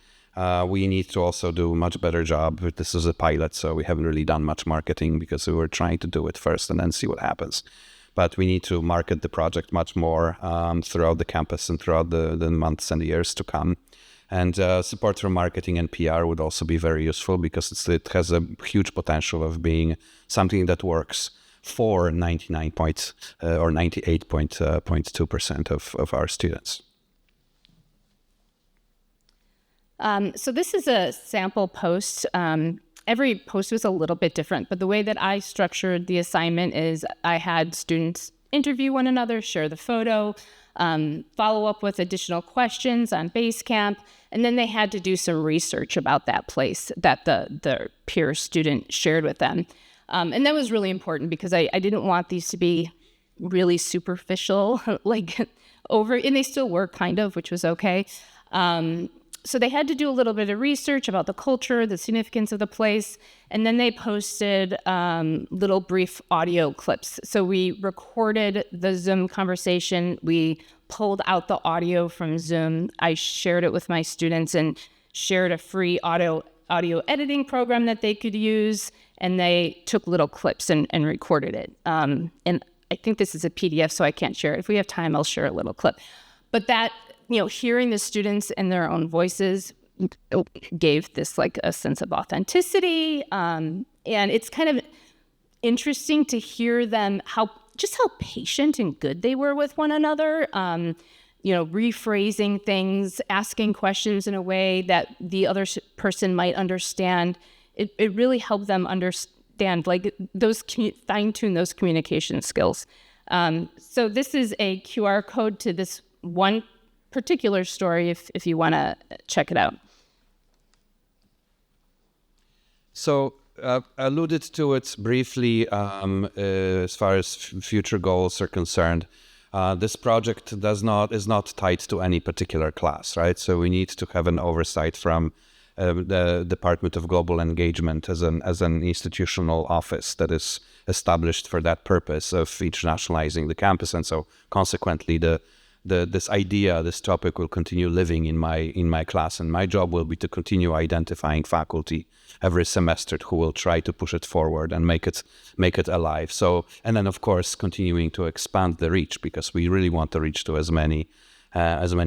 we need to also do a much better job. This is a pilot, so we haven't really done much marketing because we were trying to do it first and then see what happens. But we need to market the project much more throughout the campus and throughout the months and the years to come. And support from marketing and PR would also be very useful because it has a huge potential of being something that works for 98.2% of our students. So this is a sample post. Every post was a little bit different, but the way that I structured the assignment is I had students interview one another, share the photo, follow up with additional questions on Basecamp, and then they had to do some research about that place that the peer student shared with them. And that was really important because I didn't want these to be really superficial, and they still were kind of, which was okay. So they had to do a little bit of research about the culture, the significance of the place, and then they posted little brief audio clips. So we recorded the Zoom conversation. We pulled out the audio from Zoom. I shared it with my students and shared a free audio editing program that they could use, and they took little clips and recorded it. And I think this is a PDF, so I can't share it. If we have time, I'll share a little clip. But that, hearing the students in their own voices gave this like a sense of authenticity. And it's kind of interesting to hear them how patient and good they were with one another. Rephrasing things, asking questions in a way that the other person might understand. It really helped them understand, like those fine-tune those communication skills. So this is a QR code to this one particular story if you want to check it out. So alluded to it briefly as far as future goals are concerned. This project is not tied to any particular class, right? So we need to have an oversight from the Department of Global Engagement as an institutional office that is established for that purpose of internationalizing the campus, and so consequently this topic will continue living in my class, and my job will be to continue identifying faculty every semester who will try to push it forward and make it alive. So, and then of course continuing to expand the reach, because we really want to reach to as many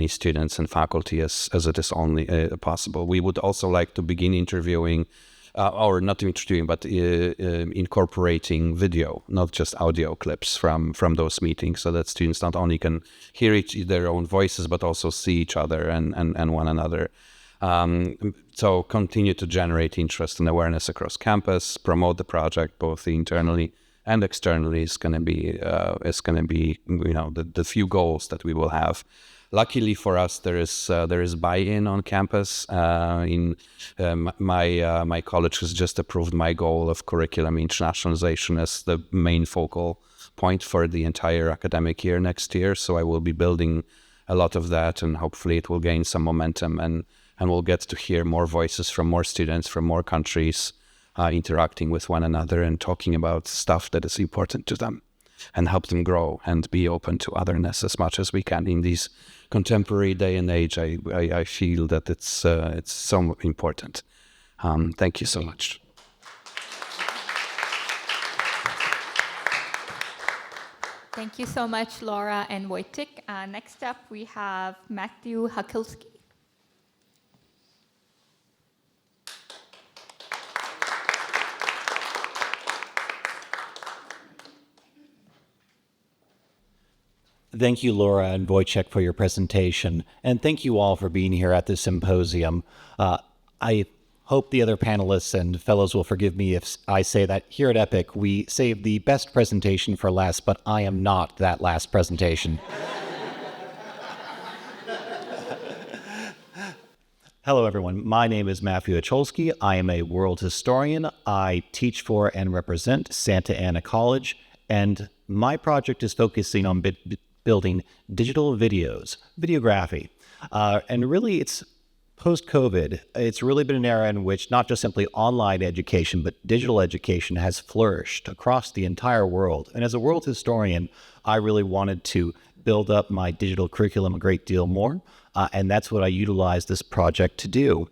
students and faculty as it is only possible. We would also like to begin interviewing, or not interviewing, but incorporating video, not just audio clips from those meetings, so that students not only can hear their own voices, but also see each other and one another. So continue to generate interest and awareness across campus, promote the project both internally and externally is going to be the few goals that we will have. Luckily for us, there is buy-in on campus. My college has just approved my goal of curriculum internationalization as the main focal point for the entire academic year next year. So I will be building a lot of that, and hopefully it will gain some momentum, and we'll get to hear more voices from more students from more countries interacting with one another and talking about stuff that is important to them, and help them grow and be open to otherness as much as we can in these contemporary day and age. I feel that it's so important. Thank you so much. Thank you so much, Laura and Voytek. Next up, we have Matthew Hacholski. Thank you, Laura and Voytek, for your presentation, and thank you all for being here at the symposium. I hope the other panelists and fellows will forgive me if I say that here at EPIC, we save the best presentation for last, but I am not that last presentation. Hello, everyone. My name is Matthew Hacholski. I am a world historian. I teach for and represent Santa Ana College, and my project is focusing on building digital videos, videography. And really, it's post-COVID. It's really been an era in which not just simply online education, but digital education has flourished across the entire world. And as a world historian, I really wanted to build up my digital curriculum a great deal more. And that's what I utilized this project to do.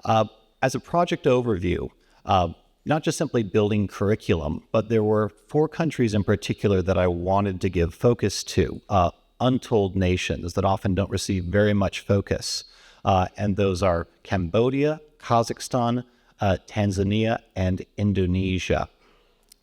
As a project overview, not just simply building curriculum, but there were 4 countries in particular that I wanted to give focus to, untold nations that often don't receive very much focus. And those are Cambodia, Kazakhstan, Tanzania, and Indonesia.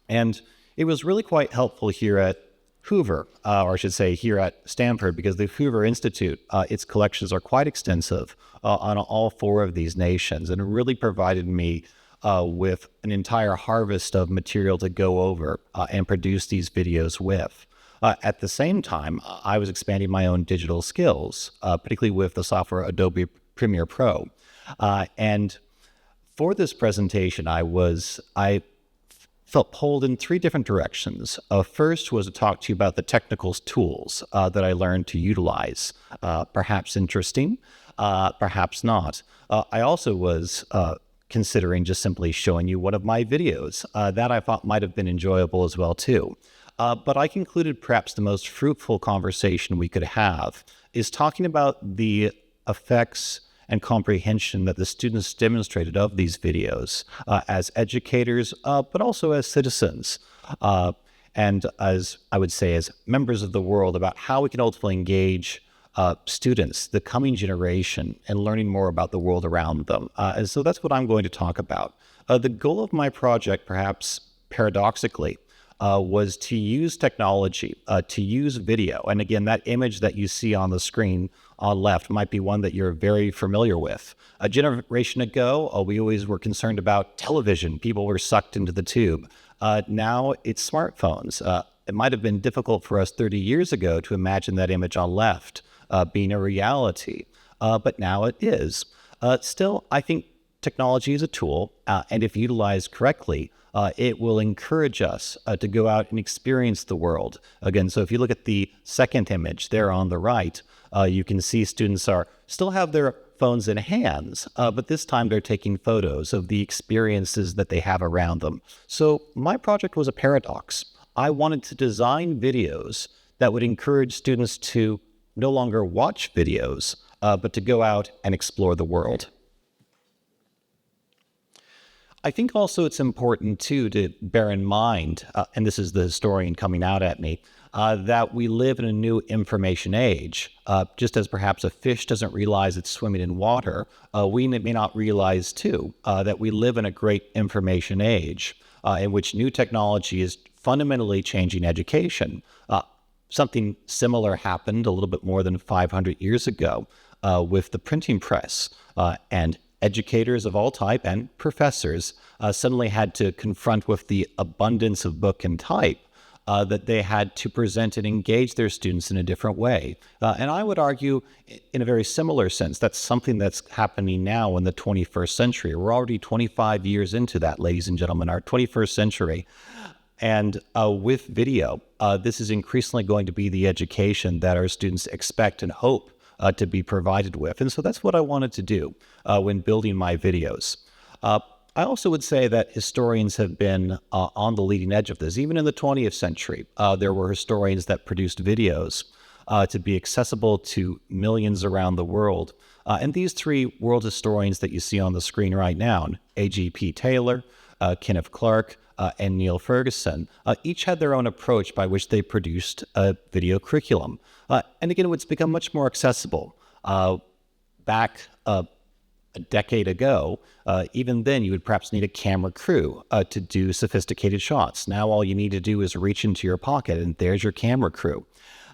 And it was really quite helpful here at Hoover, or I should say here at Stanford, because the Hoover Institute, its collections are quite extensive on all 4 of these nations, and it really provided me with an entire harvest of material to go over and produce these videos with. At the same time, I was expanding my own digital skills, particularly with the software Adobe Premiere Pro. And for this presentation, I felt pulled in 3 different directions. First was to talk to you about the technical tools that I learned to utilize. Perhaps interesting, perhaps not. I also was considering just simply showing you one of my videos that I thought might have been enjoyable as well too. But I concluded perhaps the most fruitful conversation we could have is talking about the effects and comprehension that the students demonstrated of these videos as educators, but also as citizens. And as I would say, as members of the world, about how we can ultimately engage students, the coming generation, and learning more about the world around them. And so that's what I'm going to talk about. The goal of my project, perhaps paradoxically, was to use technology, to use video. And again, that image that you see on the screen on left might be one that you're very familiar with. A generation ago, we always were concerned about television. People were sucked into the tube. Now it's smartphones. It might have been difficult for us 30 years ago to imagine that image on left being a reality, but now it is. Still, I think technology is a tool, and if utilized correctly, it will encourage us to go out and experience the world. Again, so if you look at the second image there on the right, you can see students still have their phones in hands, but this time they're taking photos of the experiences that they have around them. So my project was a paradox. I wanted to design videos that would encourage students to no longer watch videos, but to go out and explore the world. I think also it's important, too, to bear in mind, and this is the historian coming out at me, that we live in a new information age. Just as perhaps a fish doesn't realize it's swimming in water, we may not realize, too, that we live in a great information age in which new technology is fundamentally changing education. Something similar happened a little bit more than 500 years ago with the printing press, and educators of all type and professors suddenly had to confront with the abundance of book and type that they had to present and engage their students in a different way. And I would argue in a very similar sense, that's something that's happening now in the 21st century. We're already 25 years into that, ladies and gentlemen, our 21st century. And with video, this is increasingly going to be the education that our students expect and hope to be provided with. And so that's what I wanted to do when building my videos. I also would say that historians have been on the leading edge of this. Even in the 20th century, there were historians that produced videos to be accessible to millions around the world. And these three world historians that you see on the screen right now, A.G.P. Taylor, Kenneth Clark, and Neil Ferguson, each had their own approach by which they produced a video curriculum. And again, it's become much more accessible. Back a decade ago, even then you would perhaps need a camera crew to do sophisticated shots. Now all you need to do is reach into your pocket and there's your camera crew.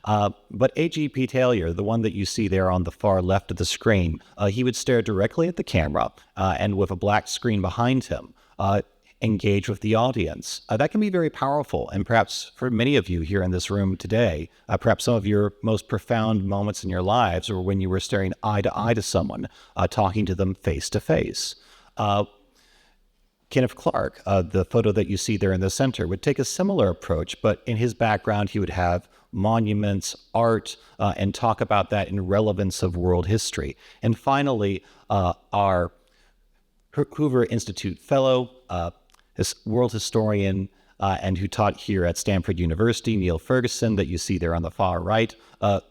But A.G.P. Taylor, the one that you see there on the far left of the screen, he would stare directly at the camera and with a black screen behind him, engage with the audience. That can be very powerful, and perhaps for many of you here in this room today, perhaps some of your most profound moments in your lives were when you were staring eye to eye to someone, talking to them face to face. Kenneth Clark, the photo that you see there in the center, would take a similar approach, but in his background, he would have monuments, art, and talk about that in relevance of world history. And finally, our Hoover Institute fellow, world historian, and who taught here at Stanford University, Neil Ferguson, that you see there on the far right,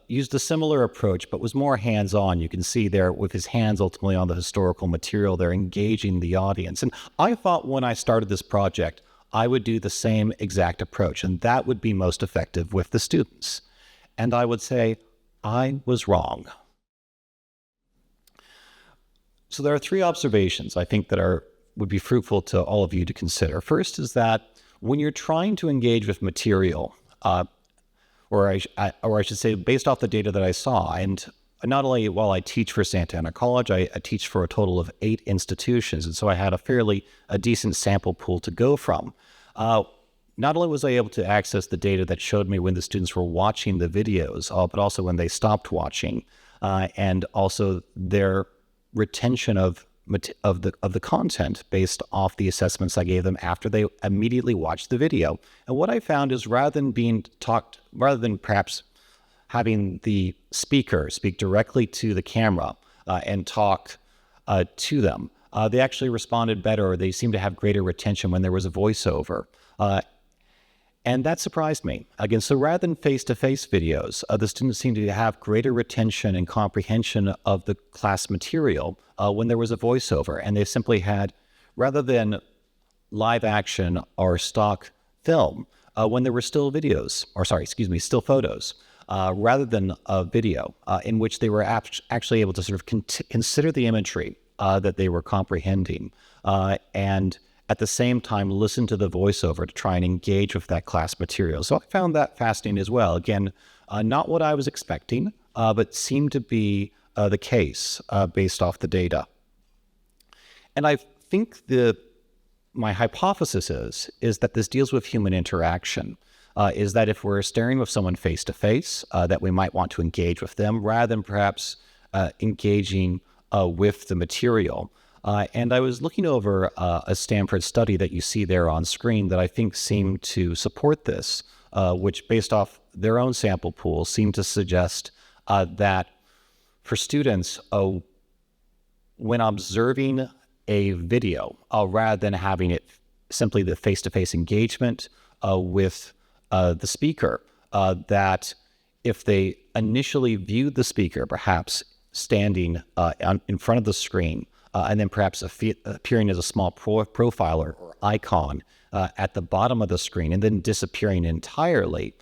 used a similar approach, but was more hands-on. You can see there with his hands ultimately on the historical material, they're engaging the audience. And I thought when I started this project, I would do the same exact approach, and that would be most effective with the students. And I would say, I was wrong. So there are three observations I think that would be fruitful to all of you to consider. First is that when you're trying to engage with material, or I should say based off the data that I saw, and not only while I teach for Santa Ana College, I teach for a total of 8 institutions, and so I had a decent sample pool to go from. Not only was I able to access the data that showed me when the students were watching the videos, but also when they stopped watching, and also their retention of the content based off the assessments I gave them after they immediately watched the video. And what I found is rather than perhaps having the speaker speak directly to the camera and talk to them, they actually responded better, or they seemed to have greater retention when there was a voiceover. And that surprised me. Again, so rather than face-to-face videos, the students seemed to have greater retention and comprehension of the class material when there was a voiceover. And they simply had, rather than live action or stock film, when there were still still photos, rather than a video, in which they were actually able to sort of consider the imagery that they were comprehending and at the same time listen to the voiceover to try and engage with that class material. So I found that fascinating as well. Again, not what I was expecting, but seemed to be the case based off the data. And I think my hypothesis is that this deals with human interaction, is that if we're staring with someone face to face, that we might want to engage with them rather than perhaps engaging with the material. And I was looking over a Stanford study that you see there on screen that I think seemed to support this, which based off their own sample pool seemed to suggest that for students, when observing a video, rather than having it simply the face-to-face engagement with the speaker, that if they initially viewed the speaker, perhaps standing in front of the screen, and then perhaps appearing as a small profile or icon at the bottom of the screen, and then disappearing entirely,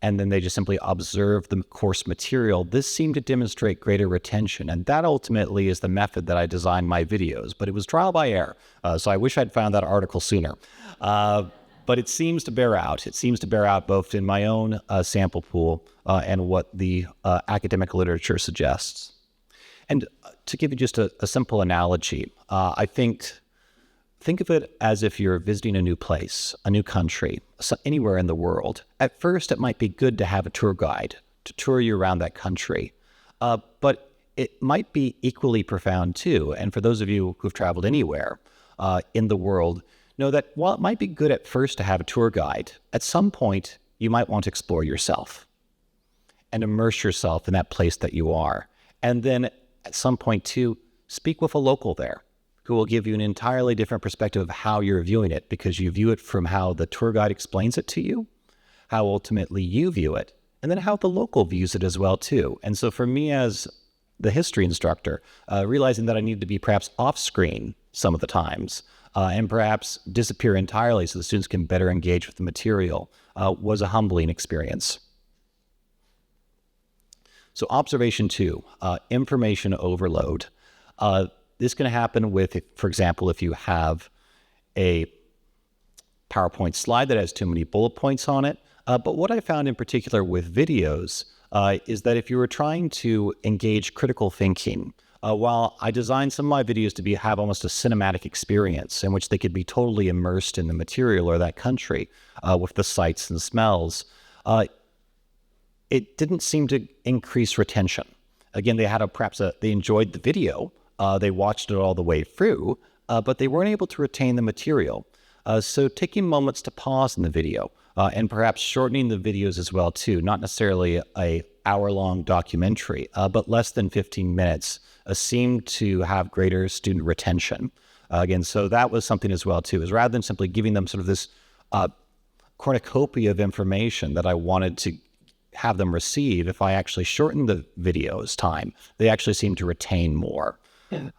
and then they just simply observe the course material, this seemed to demonstrate greater retention. And that ultimately is the method that I designed my videos. But it was trial by error, so I wish I'd found that article sooner. But it seems to bear out. It seems to bear out both in my own sample pool and what the academic literature suggests. And to give you just a simple analogy, I think of it as if you're visiting a new place, a new country, anywhere in the world. At first, it might be good to have a tour guide to tour you around that country, but it might be equally profound too. And for those of you who've traveled anywhere in the world, know that while it might be good at first to have a tour guide, at some point, you might want to explore yourself and immerse yourself in that place that you are. And then at some point too, speak with a local there who will give you an entirely different perspective of how you're viewing it, because you view it from how the tour guide explains it to you, how ultimately you view it, and then how the local views it as well too. And so for me as the history instructor, realizing that I needed to be perhaps off screen some of the times, and perhaps disappear entirely so the students can better engage with the material, was a humbling experience. So observation 2, information overload. This can happen with, for example, if you have a PowerPoint slide that has too many bullet points on it. But what I found in particular with videos is that if you were trying to engage critical thinking, while I designed some of my videos to have almost a cinematic experience in which they could be totally immersed in the material or that country with the sights and smells, it didn't seem to increase retention. Again, they enjoyed the video, they watched it all the way through, but they weren't able to retain the material. So taking moments to pause in the video and perhaps shortening the videos as well too, not necessarily a hour-long documentary, but less than 15 minutes, seemed to have greater student retention. Again, so that was something as well too, is rather than simply giving them sort of this cornucopia of information that I wanted to have them receive, if I actually shortened the video's time, they actually seem to retain more. Yeah.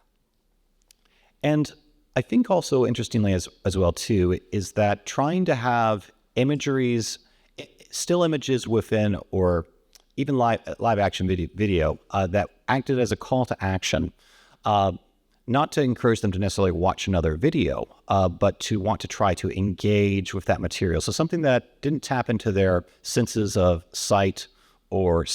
And I think also interestingly as well too, is that trying to have still images within, or even live action video that acted as a call to action, not to encourage them to necessarily watch another video, but to want to try to engage with that material. So something that didn't tap into their senses of sight or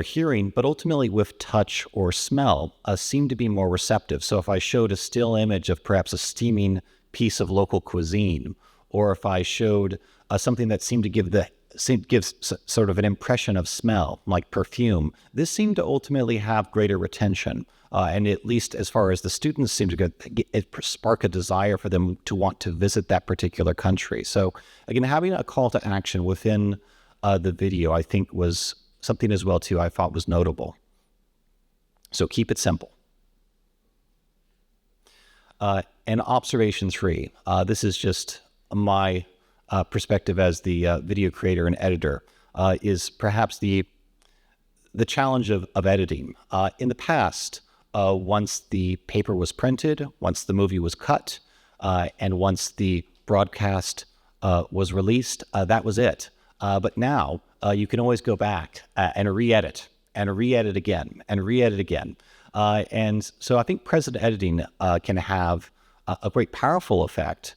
hearing, but ultimately with touch or smell, seemed to be more receptive. So if I showed a still image of perhaps a steaming piece of local cuisine, or if I showed something that seemed to gives sort of an impression of smell, like perfume, this seemed to ultimately have greater retention. And at least as far as the students seemed to spark a desire for them to want to visit that particular country. So again, having a call to action within the video, I think was something as well too I thought was notable. So keep it simple. And observation 3, this is just my perspective as the video creator and editor, is perhaps the challenge of editing. In the past, once the paper was printed, once the movie was cut, and once the broadcast was released, that was it. But now you can always go back and re-edit again, and re-edit again. And so I think present editing can have a great powerful effect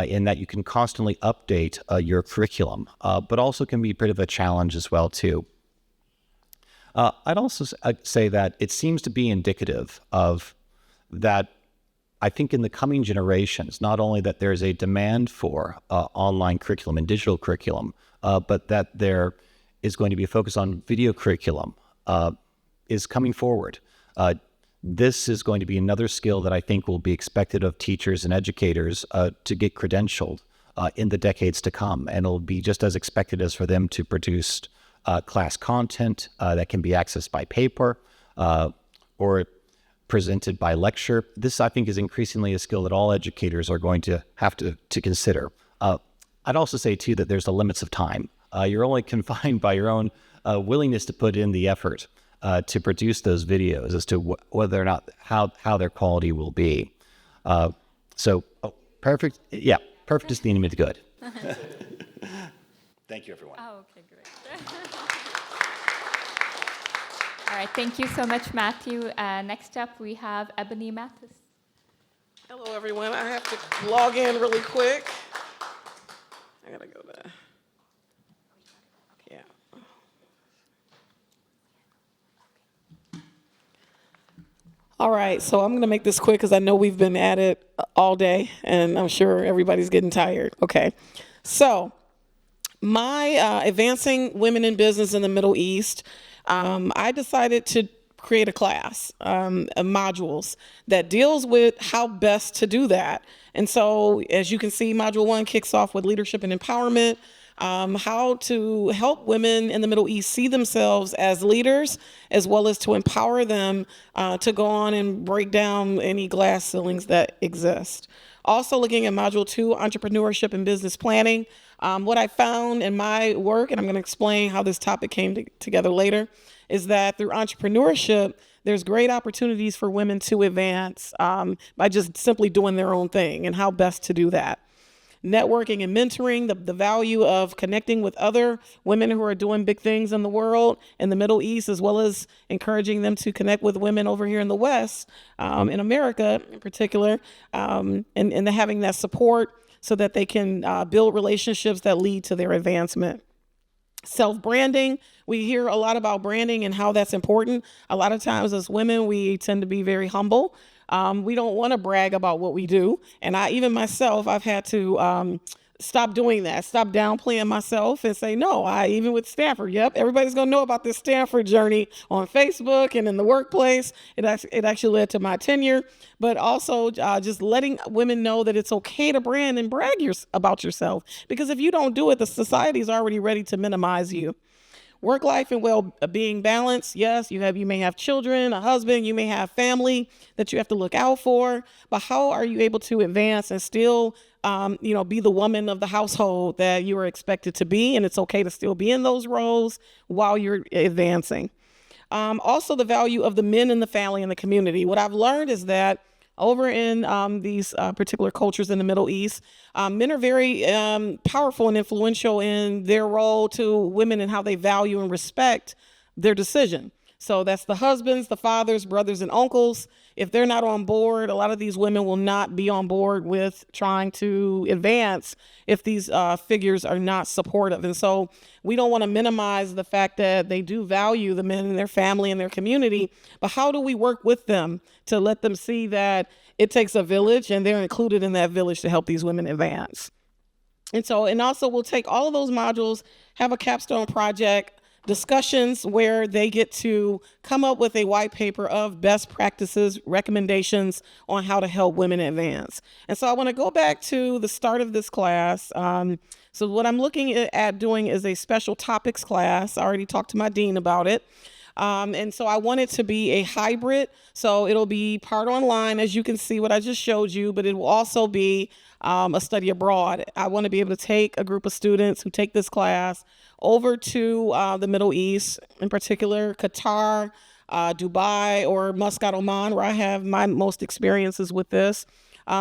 in that you can constantly update your curriculum, but also can be a bit of a challenge as well too. I'd also say that it seems to be indicative of that. I think in the coming generations, not only that there's a demand for online curriculum and digital curriculum, but that there is going to be a focus on video curriculum is coming forward. This is going to be another skill that I think will be expected of teachers and educators to get credentialed in the decades to come. And it'll be just as expected as for them to produce class content that can be accessed by paper or presented by lecture. This, I think, is increasingly a skill that all educators are going to have to consider. I'd also say, too, that there's the limits of time. You're only confined by your own willingness to put in the effort to produce those videos as to whether or not how their quality will be. Perfect. Yeah, perfect is the enemy of the good. Thank you, everyone. Oh, okay, great. All right, thank you so much, Matthew. Next up, we have Eboni Mathis. Hello, everyone. I have to log in really quick. I gotta go there. Yeah. All right, so I'm gonna make this quick because I know we've been at it all day, and I'm sure everybody's getting tired. Okay, so my advancing women in business in the Middle East. I decided to create a class, modules that deals with how best to do that. And so, as you can see, Module 1 kicks off with leadership and empowerment, how to help women in the Middle East see themselves as leaders, as well as to empower them to go on and break down any glass ceilings that exist. Also looking at Module 2, entrepreneurship and business planning. What I found in my work, and I'm going to explain how this topic came together later, is that through entrepreneurship, there's great opportunities for women to advance by just simply doing their own thing and how best to do that. Networking and mentoring, the value of connecting with other women who are doing big things in the world, in the Middle East, as well as encouraging them to connect with women over here in the West, in America in particular, and having that support so that they can build relationships that lead to their advancement. Self-branding, we hear a lot about branding and how that's important. A lot of times as women, we tend to be very humble. We don't want to brag about what we do. And even myself, I've had to stop doing that, stop downplaying myself and say, no, even with Stanford, yep, everybody's going to know about this Stanford journey on Facebook and in the workplace. It actually led to my tenure, but also just letting women know that it's okay to brand and brag about yourself. Because if you don't do it, the society is already ready to minimize you. Work life and well-being balance. Yes, you may have children, a husband, you may have family that you have to look out for, but how are you able to advance and still be the woman of the household that you are expected to be, and it's okay to still be in those roles while you're advancing. Also the value of the men in the family and the community. What I've learned is that over in these particular cultures in the Middle East, men are very powerful and influential in their role to women and how they value and respect their decision. So that's the husbands, the fathers, brothers, and uncles. If they're not on board, a lot of these women will not be on board with trying to advance if these figures are not supportive. And so we don't want to minimize the fact that they do value the men in their family and their community, but how do we work with them to let them see that it takes a village and they're included in that village to help these women advance? And also we'll take all of those modules, have a capstone project, discussions where they get to come up with a white paper of best practices, recommendations on how to help women advance. And so I want to go back to the start of this class. So what I'm looking at doing is a special topics class. I already talked to my dean about it. And so I want it to be a hybrid. So it'll be part online, as you can see what I just showed you, but it will also be a study abroad. I want to be able to take a group of students who take this class over to the Middle East, in particular Qatar, Dubai, or Muscat, Oman, where I have my most experiences with this,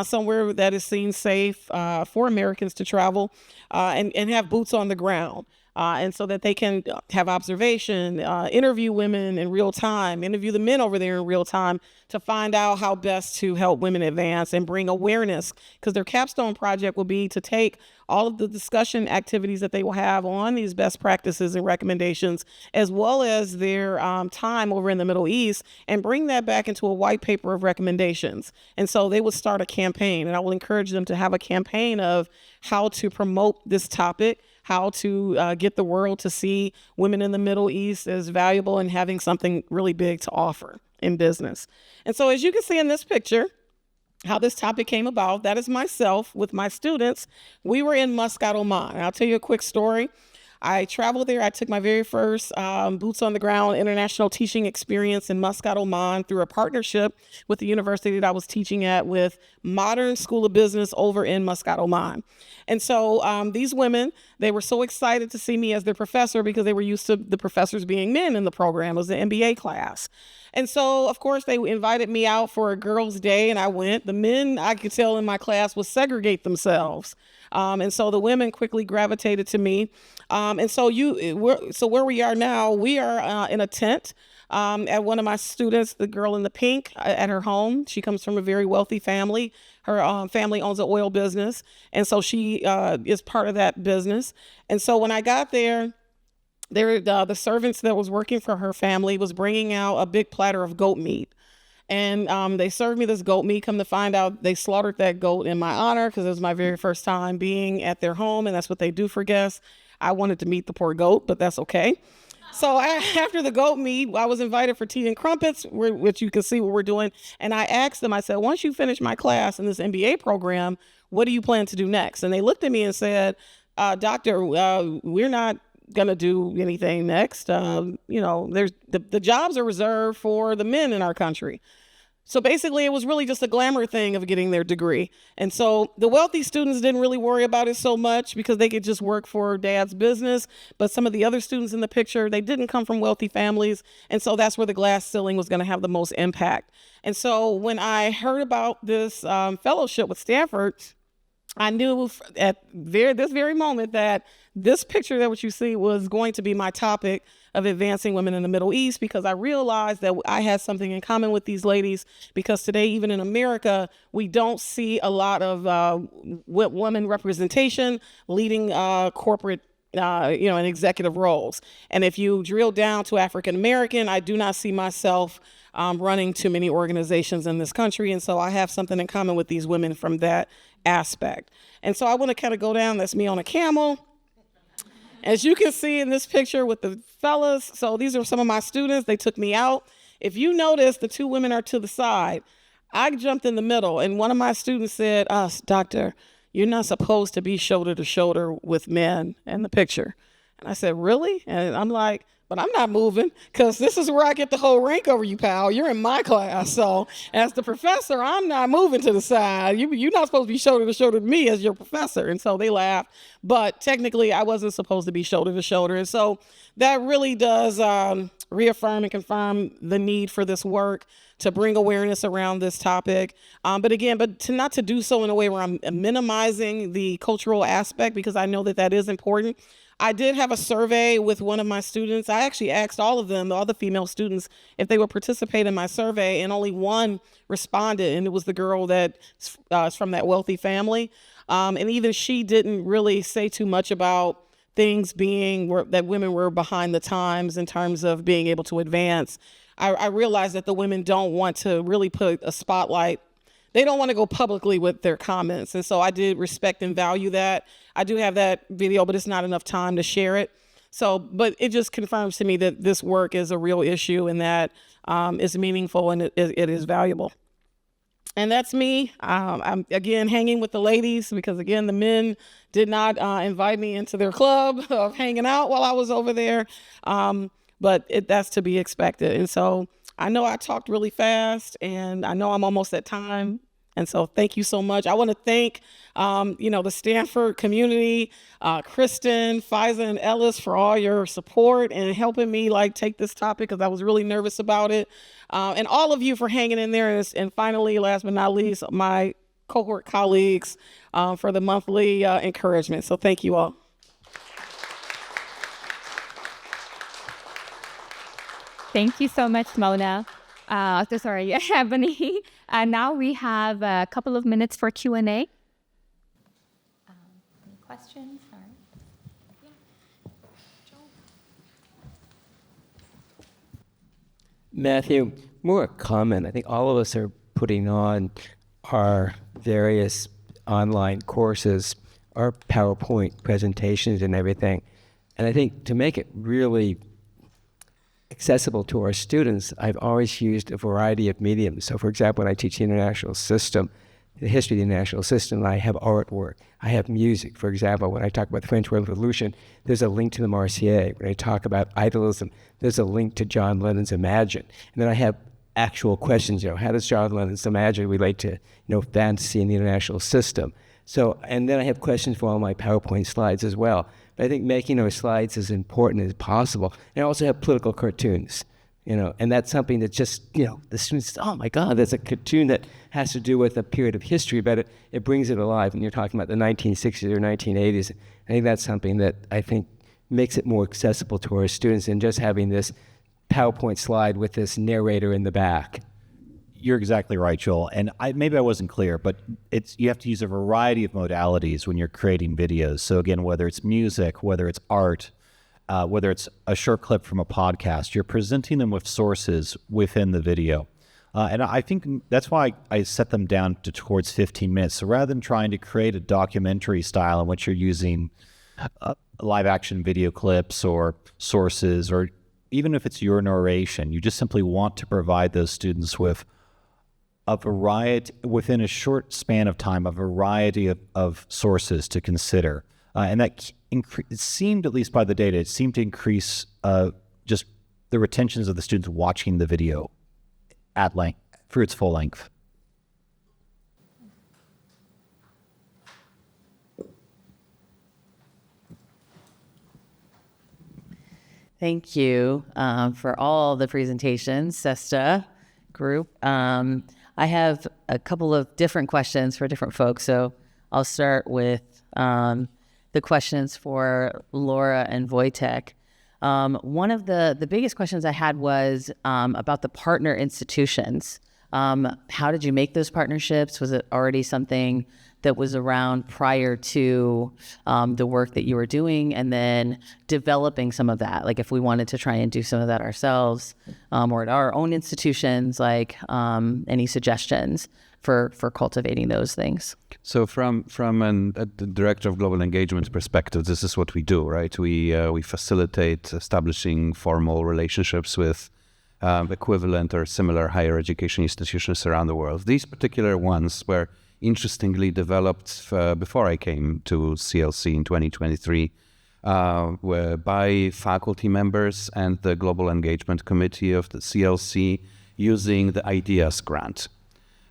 somewhere that is seen safe for Americans to travel and have boots on the ground. and so that they can have observation, interview women in real time, interview the men over there in real time to find out how best to help women advance and bring awareness, because their capstone project will be to take all of the discussion activities that they will have on these best practices and recommendations, as well as their time over in the Middle East, and bring that back into a white paper of recommendations. And so they will start a campaign, and I will encourage them to have a campaign of how to promote this topic, how to get the world to see women in the Middle East as valuable and having something really big to offer in business. And so as you can see in this picture, how this topic came about, that is myself with my students. We were in Muscat, Oman. And I'll tell you a quick story. I traveled there. I took my very first boots on the ground international teaching experience in Muscat, Oman through a partnership with the university that I was teaching at with Modern School of Business over in Muscat, Oman. And so these women, they were so excited to see me as their professor because they were used to the professors being men in the program. It was an MBA class. And so, of course, they invited me out for a girls' day, and I went. The men, I could tell in my class, would segregate themselves. And so the women quickly gravitated to me. And so where we are now, we are in a tent at one of my students, the girl in the pink, at her home. She comes from a very wealthy family. Her family owns an oil business. And so she is part of that business. And so when I got there, the servants that was working for her family was bringing out a big platter of goat meat. And they served me this goat meat. Come to find out, they slaughtered that goat in my honor because it was my very first time being at their home, and that's what they do for guests. I wanted to meet the poor goat, but that's okay. So after the goat meat, I was invited for tea and crumpets, which you can see what we're doing. And I asked them, I said, once you finish my class in this MBA program, what do you plan to do next? And they looked at me and said, Doctor, we're not going to do anything next. There's the jobs are reserved for the men in our country. So basically, it was really just a glamour thing of getting their degree. And so the wealthy students didn't really worry about it so much because they could just work for dad's business. But some of the other students in the picture, they didn't come from wealthy families. And so that's where the glass ceiling was going to have the most impact. And so when I heard about this fellowship with Stanford, I knew at this very moment that this picture that what you see was going to be my topic of advancing women in the Middle East, because I realized that I had something in common with these ladies, because today, even in America, we don't see a lot of women representation leading corporate and executive roles. And if you drill down to African American, I do not see myself running too many organizations in this country. And so I have something in common with these women from that aspect. And so I want to kind of go down. That's me on a camel. As you can see in this picture with the fellas, so these are some of my students. They took me out. If you notice, the two women are to the side. I jumped in the middle, and one of my students said, Doctor, you're not supposed to be shoulder to shoulder with men in the picture. And I said, really? And I'm like, but I'm not moving, because this is where I get the whole rank over you, pal. You're in my class. So as the professor, I'm not moving to the side. You're not supposed to be shoulder to shoulder with me as your professor. And so they laughed. But technically, I wasn't supposed to be shoulder to shoulder. And so that really does reaffirm and confirm the need for this work to bring awareness around this topic. But not to do so in a way where I'm minimizing the cultural aspect, because I know that that is important. I did have a survey with one of my students. I actually asked all of them, all the female students, if they would participate in my survey, and only one responded, and it was the girl that is from that wealthy family. And even she didn't really say too much about things that women were behind the times in terms of being able to advance. I realized that the women don't want to really put a spotlight. They don't want to go publicly with their comments. And so I did respect and value that. I do have that video, but it's not enough time to share it. But it just confirms to me that this work is a real issue, and that is meaningful, and it is valuable. And that's me. I'm, again, hanging with the ladies, because, again, the men did not invite me into their club of hanging out while I was over there. But that's to be expected. And so I know I talked really fast, and I know I'm almost at time. And so thank you so much. I want to thank, the Stanford community, Kristen, Fyza, and Ellis for all your support and helping me take this topic, because I was really nervous about it. And all of you for hanging in there. And finally, last but not least, my cohort colleagues for the monthly encouragement. So thank you all. Thank you so much, Mona. Sorry, Ebony. Now we have a couple of minutes for Q&A. Any questions? All right. Matthew, more a comment. I think all of us are putting on our various online courses, our PowerPoint presentations and everything. And I think to make it really accessible to our students, I've always used a variety of mediums. So for example, when I teach the international system, the history of the international system, I have artwork, I have music. For example, when I talk about the French Revolution, there's a link to the Marseillaise. When I talk about idealism, there's a link to John Lennon's Imagine. And then I have actual questions, how does John Lennon's Imagine relate to, fantasy in the international system? So, and then I have questions for all my PowerPoint slides as well. But I think making our slides as important as possible. And I also have political cartoons, and that's something that just, the students, oh my God, there's a cartoon that has to do with a period of history, but it brings it alive. And you're talking about the 1960s or 1980s. I think that's something that I think makes it more accessible to our students than just having this PowerPoint slide with this narrator in the back. You're exactly right, Joel. And maybe I wasn't clear, but you have to use a variety of modalities when you're creating videos. So again, whether it's music, whether it's art, whether it's a short clip from a podcast, you're presenting them with sources within the video. And I think that's why I set them down to towards 15 minutes. So rather than trying to create a documentary style in which you're using live action video clips or sources, or even if it's your narration, you just simply want to provide those students with a variety, within a short span of time, a variety of sources to consider. And that it seemed, at least by the data, it seemed to increase just the retentions of the students watching the video at length, for its full length. Thank you for all the presentations, CESTA group. I have a couple of different questions for different folks, so I'll start with the questions for Laura and Voytek. One of the biggest questions I had was about the partner institutions. How did you make those partnerships? Was it already something that was around prior to the work that you were doing, and then developing some of that? Like if we wanted to try and do some of that ourselves or at our own institutions, like any suggestions for cultivating those things? So from the Director of Global Engagement perspective, this is what we do, right? We facilitate establishing formal relationships with equivalent or similar higher education institutions around the world. These particular ones were interestingly developed before I came to CLC in 2023 were by faculty members and the Global Engagement Committee of the CLC using the IDEAS grant.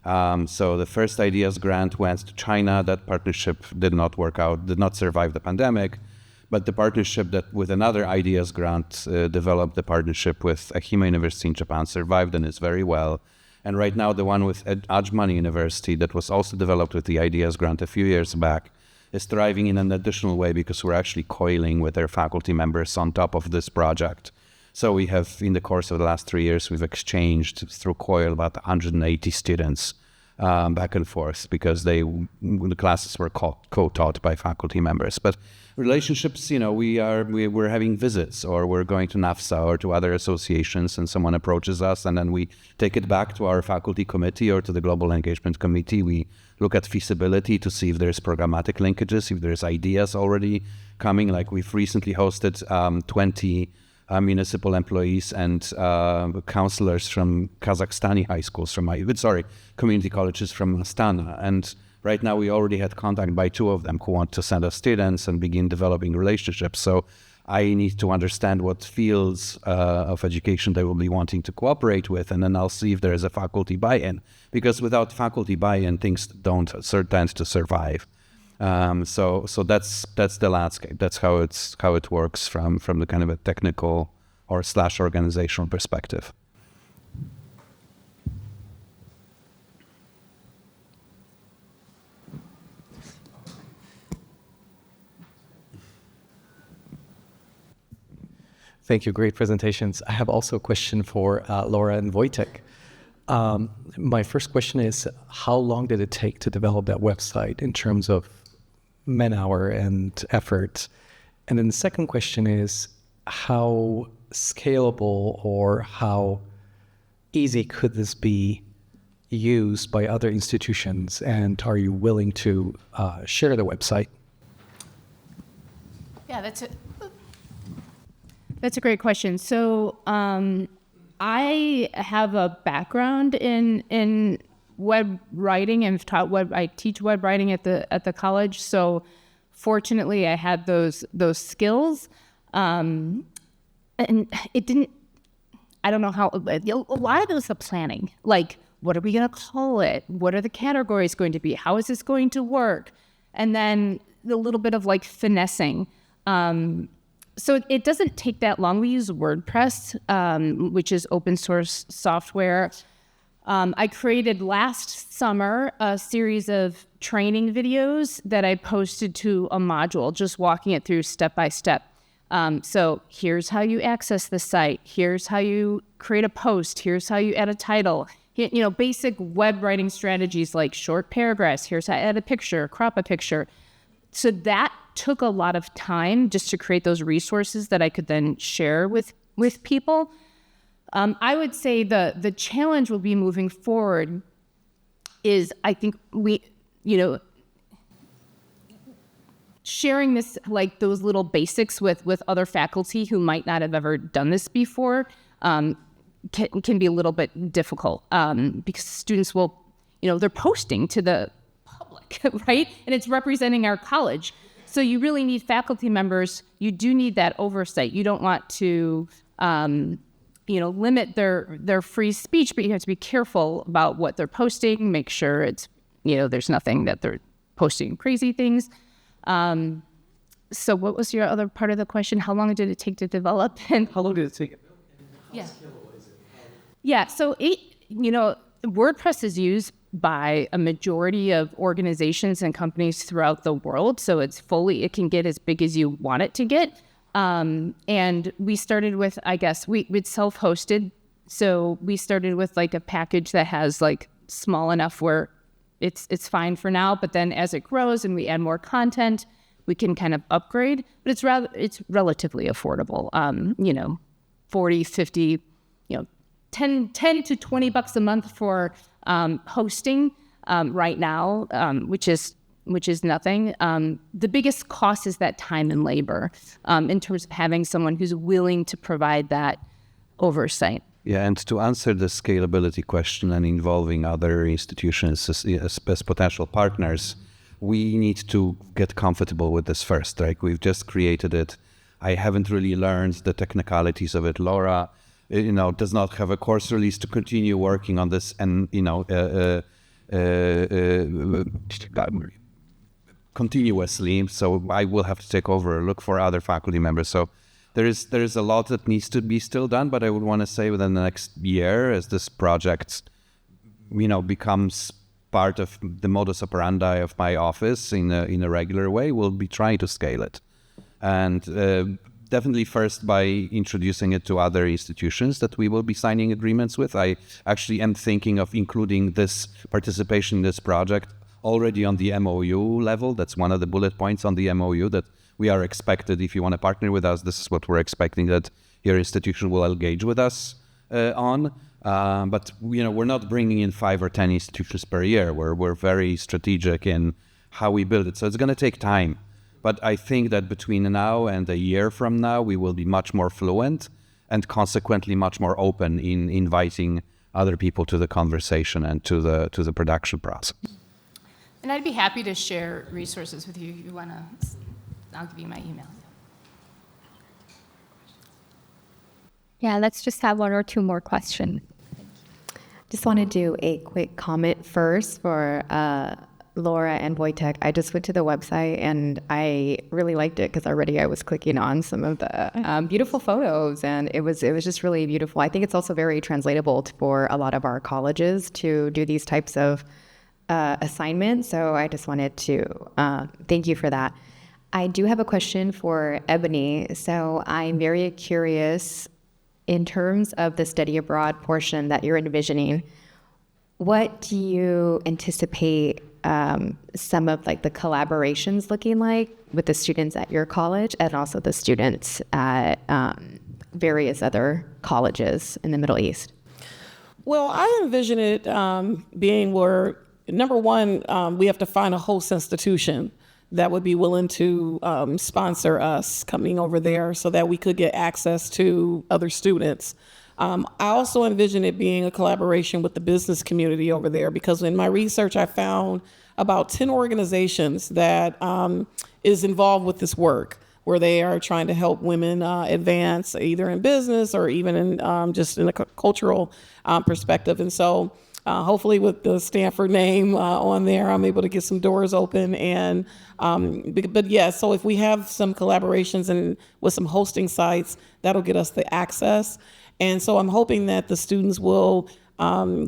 So the first IDEAS grant went to China. That partnership did not work out, did not survive the pandemic. But the partnership that with another IDEAS grant developed the partnership with Ehime University in Japan survived and is very well. And right now the one with Ajman University that was also developed with the IDEAS grant a few years back is thriving in an additional way because we're actually coiling with their faculty members on top of this project. So we have, in the course of the last 3 years, we've exchanged through COIL about 180 students back and forth because the classes were co-taught by faculty members. But relationships, we're having visits, or we're going to NAFSA or to other associations, and someone approaches us, and then we take it back to our faculty committee or to the Global Engagement Committee. We look at feasibility to see if there's programmatic linkages, if there's ideas already coming. Like we've recently hosted 20 municipal employees and counselors from Kazakhstani high schools, community colleges from Astana. And right now we already had contact by 2 of them who want to send us students and begin developing relationships. So I need to understand what fields of education they will be wanting to cooperate with, and then I'll see if there is a faculty buy-in. Because without faculty buy-in, things don't tend to survive. So that's the landscape. That's how it works from the kind of a technical or / organizational perspective. Thank you. Great presentations. I have also a question for Laura and Voytek. My first question is, how long did it take to develop that website in terms of man-hour and effort? And then the second question is, how scalable or how easy could this be used by other institutions? And are you willing to share the website? Yeah, that's a great question. So I have a background in web writing and I teach web writing at the college. So fortunately, I had those skills, and it didn't. I don't know how. A lot of it was the planning. Like, what are we going to call it? What are the categories going to be? How is this going to work? And then a little bit of like finessing. So it doesn't take that long. We use WordPress, which is open source software. I created last summer a series of training videos that I posted to a module, just walking it through step by step. So here's how you access the site. Here's how you create a post. Here's how you add a title. Basic web writing strategies like short paragraphs. Here's how to add a picture, crop a picture. So that took a lot of time just to create those resources that I could then share with people. I would say the challenge will be moving forward is, I think sharing this, like those little basics with other faculty who might not have ever done this before can be a little bit difficult because students will, they're posting to the public, right? And it's representing our college. So you really need faculty members. You do need that oversight. You don't want to, limit their free speech, but you have to be careful about what they're posting. Make sure it's, there's nothing that they're posting crazy things. So what was your other part of the question? How long did it take to develop? And how long did it take? Yeah. So WordPress is used by a majority of organizations and companies throughout the world. So it can get as big as you want it to get. And we started with, we'd self-hosted. So we started with like a package that has like small enough where it's fine for now. But then as it grows and we add more content, we can kind of upgrade. But it's relatively affordable. 40, 50, 10 to $20 a month for hosting right now, which is nothing. The biggest cost is that time and labor in terms of having someone who's willing to provide that oversight. Yeah, and to answer the scalability question and involving other institutions as potential partners, we need to get comfortable with this first, right? We've just created it. I haven't really learned the technicalities of it. Laura, does not have a course release to continue working on this and, continuously. So I will have to take over, look for other faculty members. So there is a lot that needs to be still done, but I would want to say within the next year, as this project, becomes part of the modus operandi of my office in a regular way, we'll be trying to scale it. And definitely first by introducing it to other institutions that we will be signing agreements with. I actually am thinking of including this participation in this project already on the MOU level. That's one of the bullet points on the MOU that we are expected, if you want to partner with us, this is what we're expecting that your institution will engage with us on. But we're not bringing in 5 or 10 institutions per year. We're very strategic in how we build it. So it's going to take time. But I think that between now and a year from now, we will be much more fluent and consequently much more open in inviting other people to the conversation and to the production process. And I'd be happy to share resources with you if you want to. I'll give you my email. Yeah, let's just have 1 or 2 more questions. Just want to do a quick comment first for Laura and Voytek. I just went to the website and I really liked it because already I was clicking on some of the beautiful photos, and it was just really beautiful. I think it's also very translatable for a lot of our colleges to do these types of assignments. So I just wanted to thank you for that. I do have a question for Eboni. So I'm very curious in terms of the study abroad portion that you're envisioning. What do you anticipate some of like the collaborations looking like with the students at your college and also the students at various other colleges in the Middle East? Well, I envision it being where, number one, we have to find a host institution that would be willing to sponsor us coming over there so that we could get access to other students. I also envision it being a collaboration with the business community over there, because in my research, I found about 10 organizations that is involved with this work, where they are trying to help women advance either in business or even in just in a cultural perspective. And so hopefully with the Stanford name on there, I'm able to get some doors open. And but yeah, so if we have some collaborations and with some hosting sites, that'll get us the access. And so I'm hoping that the students will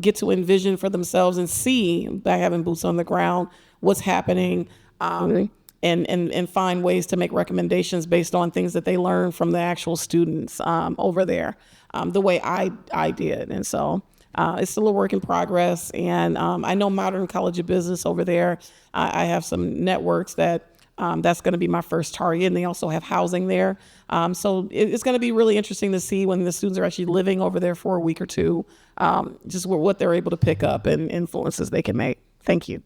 get to envision for themselves and see, by having boots on the ground, what's happening, and find ways to make recommendations based on things that they learn from the actual students over there, the way I did. And so it's still a work in progress. And I know Modern College of Business over there. I have some networks that that's going to be my first target, and they also have housing there. So it's going to be really interesting to see when the students are actually living over there for a week or two, just what they're able to pick up and influences they can make. Thank you.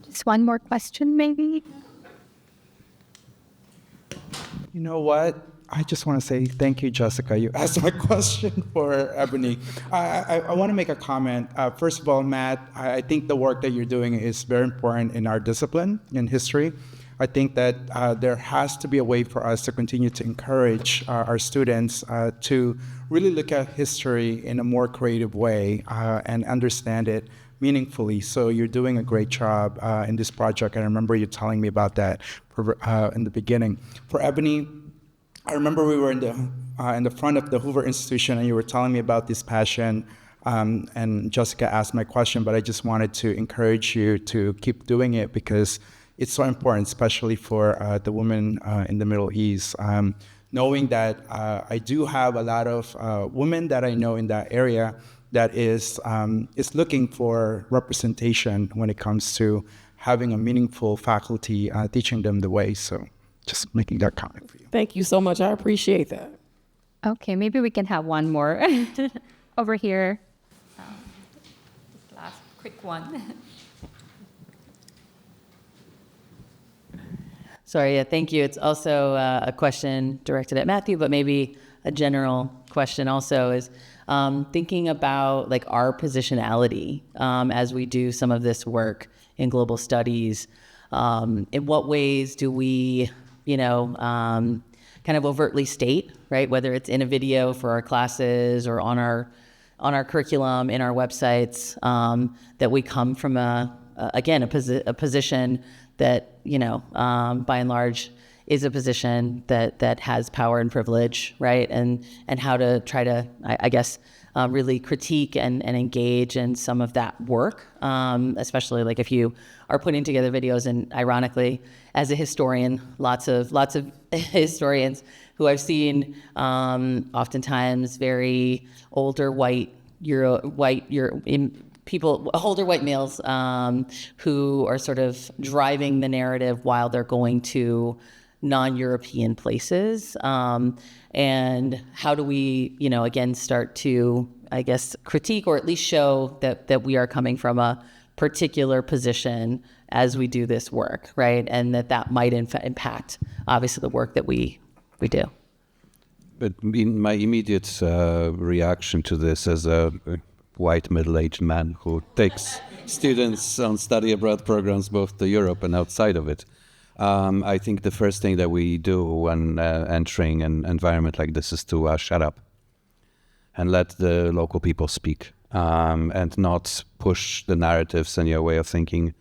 Just one more question, maybe. You know what? I just want to say thank you, Jessica. You asked my question for Eboni. I want to make a comment. First of all, Matt, I think the work that you're doing is very important in our discipline, in history. I think that there has to be a way for us to continue to encourage our students to really look at history in a more creative way and understand it meaningfully. So you're doing a great job in this project. I remember you telling me about that in the beginning. For Eboni, I remember we were in the front of the Hoover Institution, and you were telling me about this passion. And Jessica asked my question, but I just wanted to encourage you to keep doing it because it's so important, especially for the women in the Middle East. Knowing that I do have a lot of women that I know in that area that is looking for representation when it comes to having a meaningful faculty teaching them the way. So just making that comment for you. Thank you so much. I appreciate that. Okay, maybe we can have one more over here. Last quick one. Sorry, yeah, thank you. It's also a question directed at Matthew, but maybe a general question also is thinking about like our positionality as we do some of this work in global studies. In what ways do we, kind of overtly state, right? Whether it's in a video for our classes or on our curriculum, in our websites, that we come from a position that, by and large is a position that has power and privilege, right? And how to try to, I guess, really critique and engage in some of that work, especially like if you are putting together videos. And ironically, as a historian, lots of historians who I've seen, oftentimes very older older white males who are sort of driving the narrative while they're going to non-European places. And how do we, again, start to, I guess, critique or at least show that we are coming from a particular position as we do this work, right? And that might impact, obviously, the work that we do. But in my immediate reaction to this as a white middle-aged man who takes students on study abroad programs both to Europe and outside of it, I think the first thing that we do when entering an environment like this is to shut up and let the local people speak, and not push the narratives and your way of thinking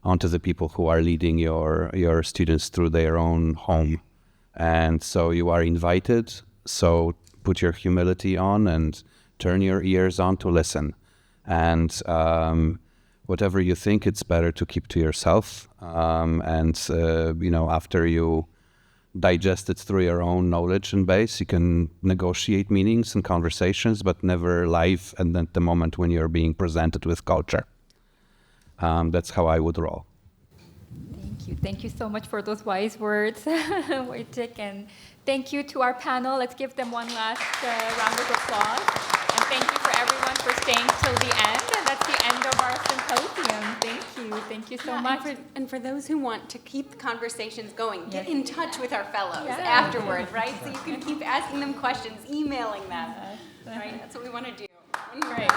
onto the people who are leading your students through their own home. And so you are invited, so put your humility on and turn your ears on to listen. And whatever you think, it's better to keep to yourself. After you digest it through your own knowledge and base, you can negotiate meanings and conversations, but never live and at the moment when you're being presented with culture. That's how I would roll. Thank you. Thank you so much for those wise words, Voytek. And thank you to our panel. Let's give them one last round of applause. And thank you for everyone for staying till the end. And that's the end of our symposium. Thank you. Thank you so much. And for those who want to keep the conversations going, get in touch with our fellows afterward, right? So you can keep asking them questions, emailing them, right? That's what we want to do. Right.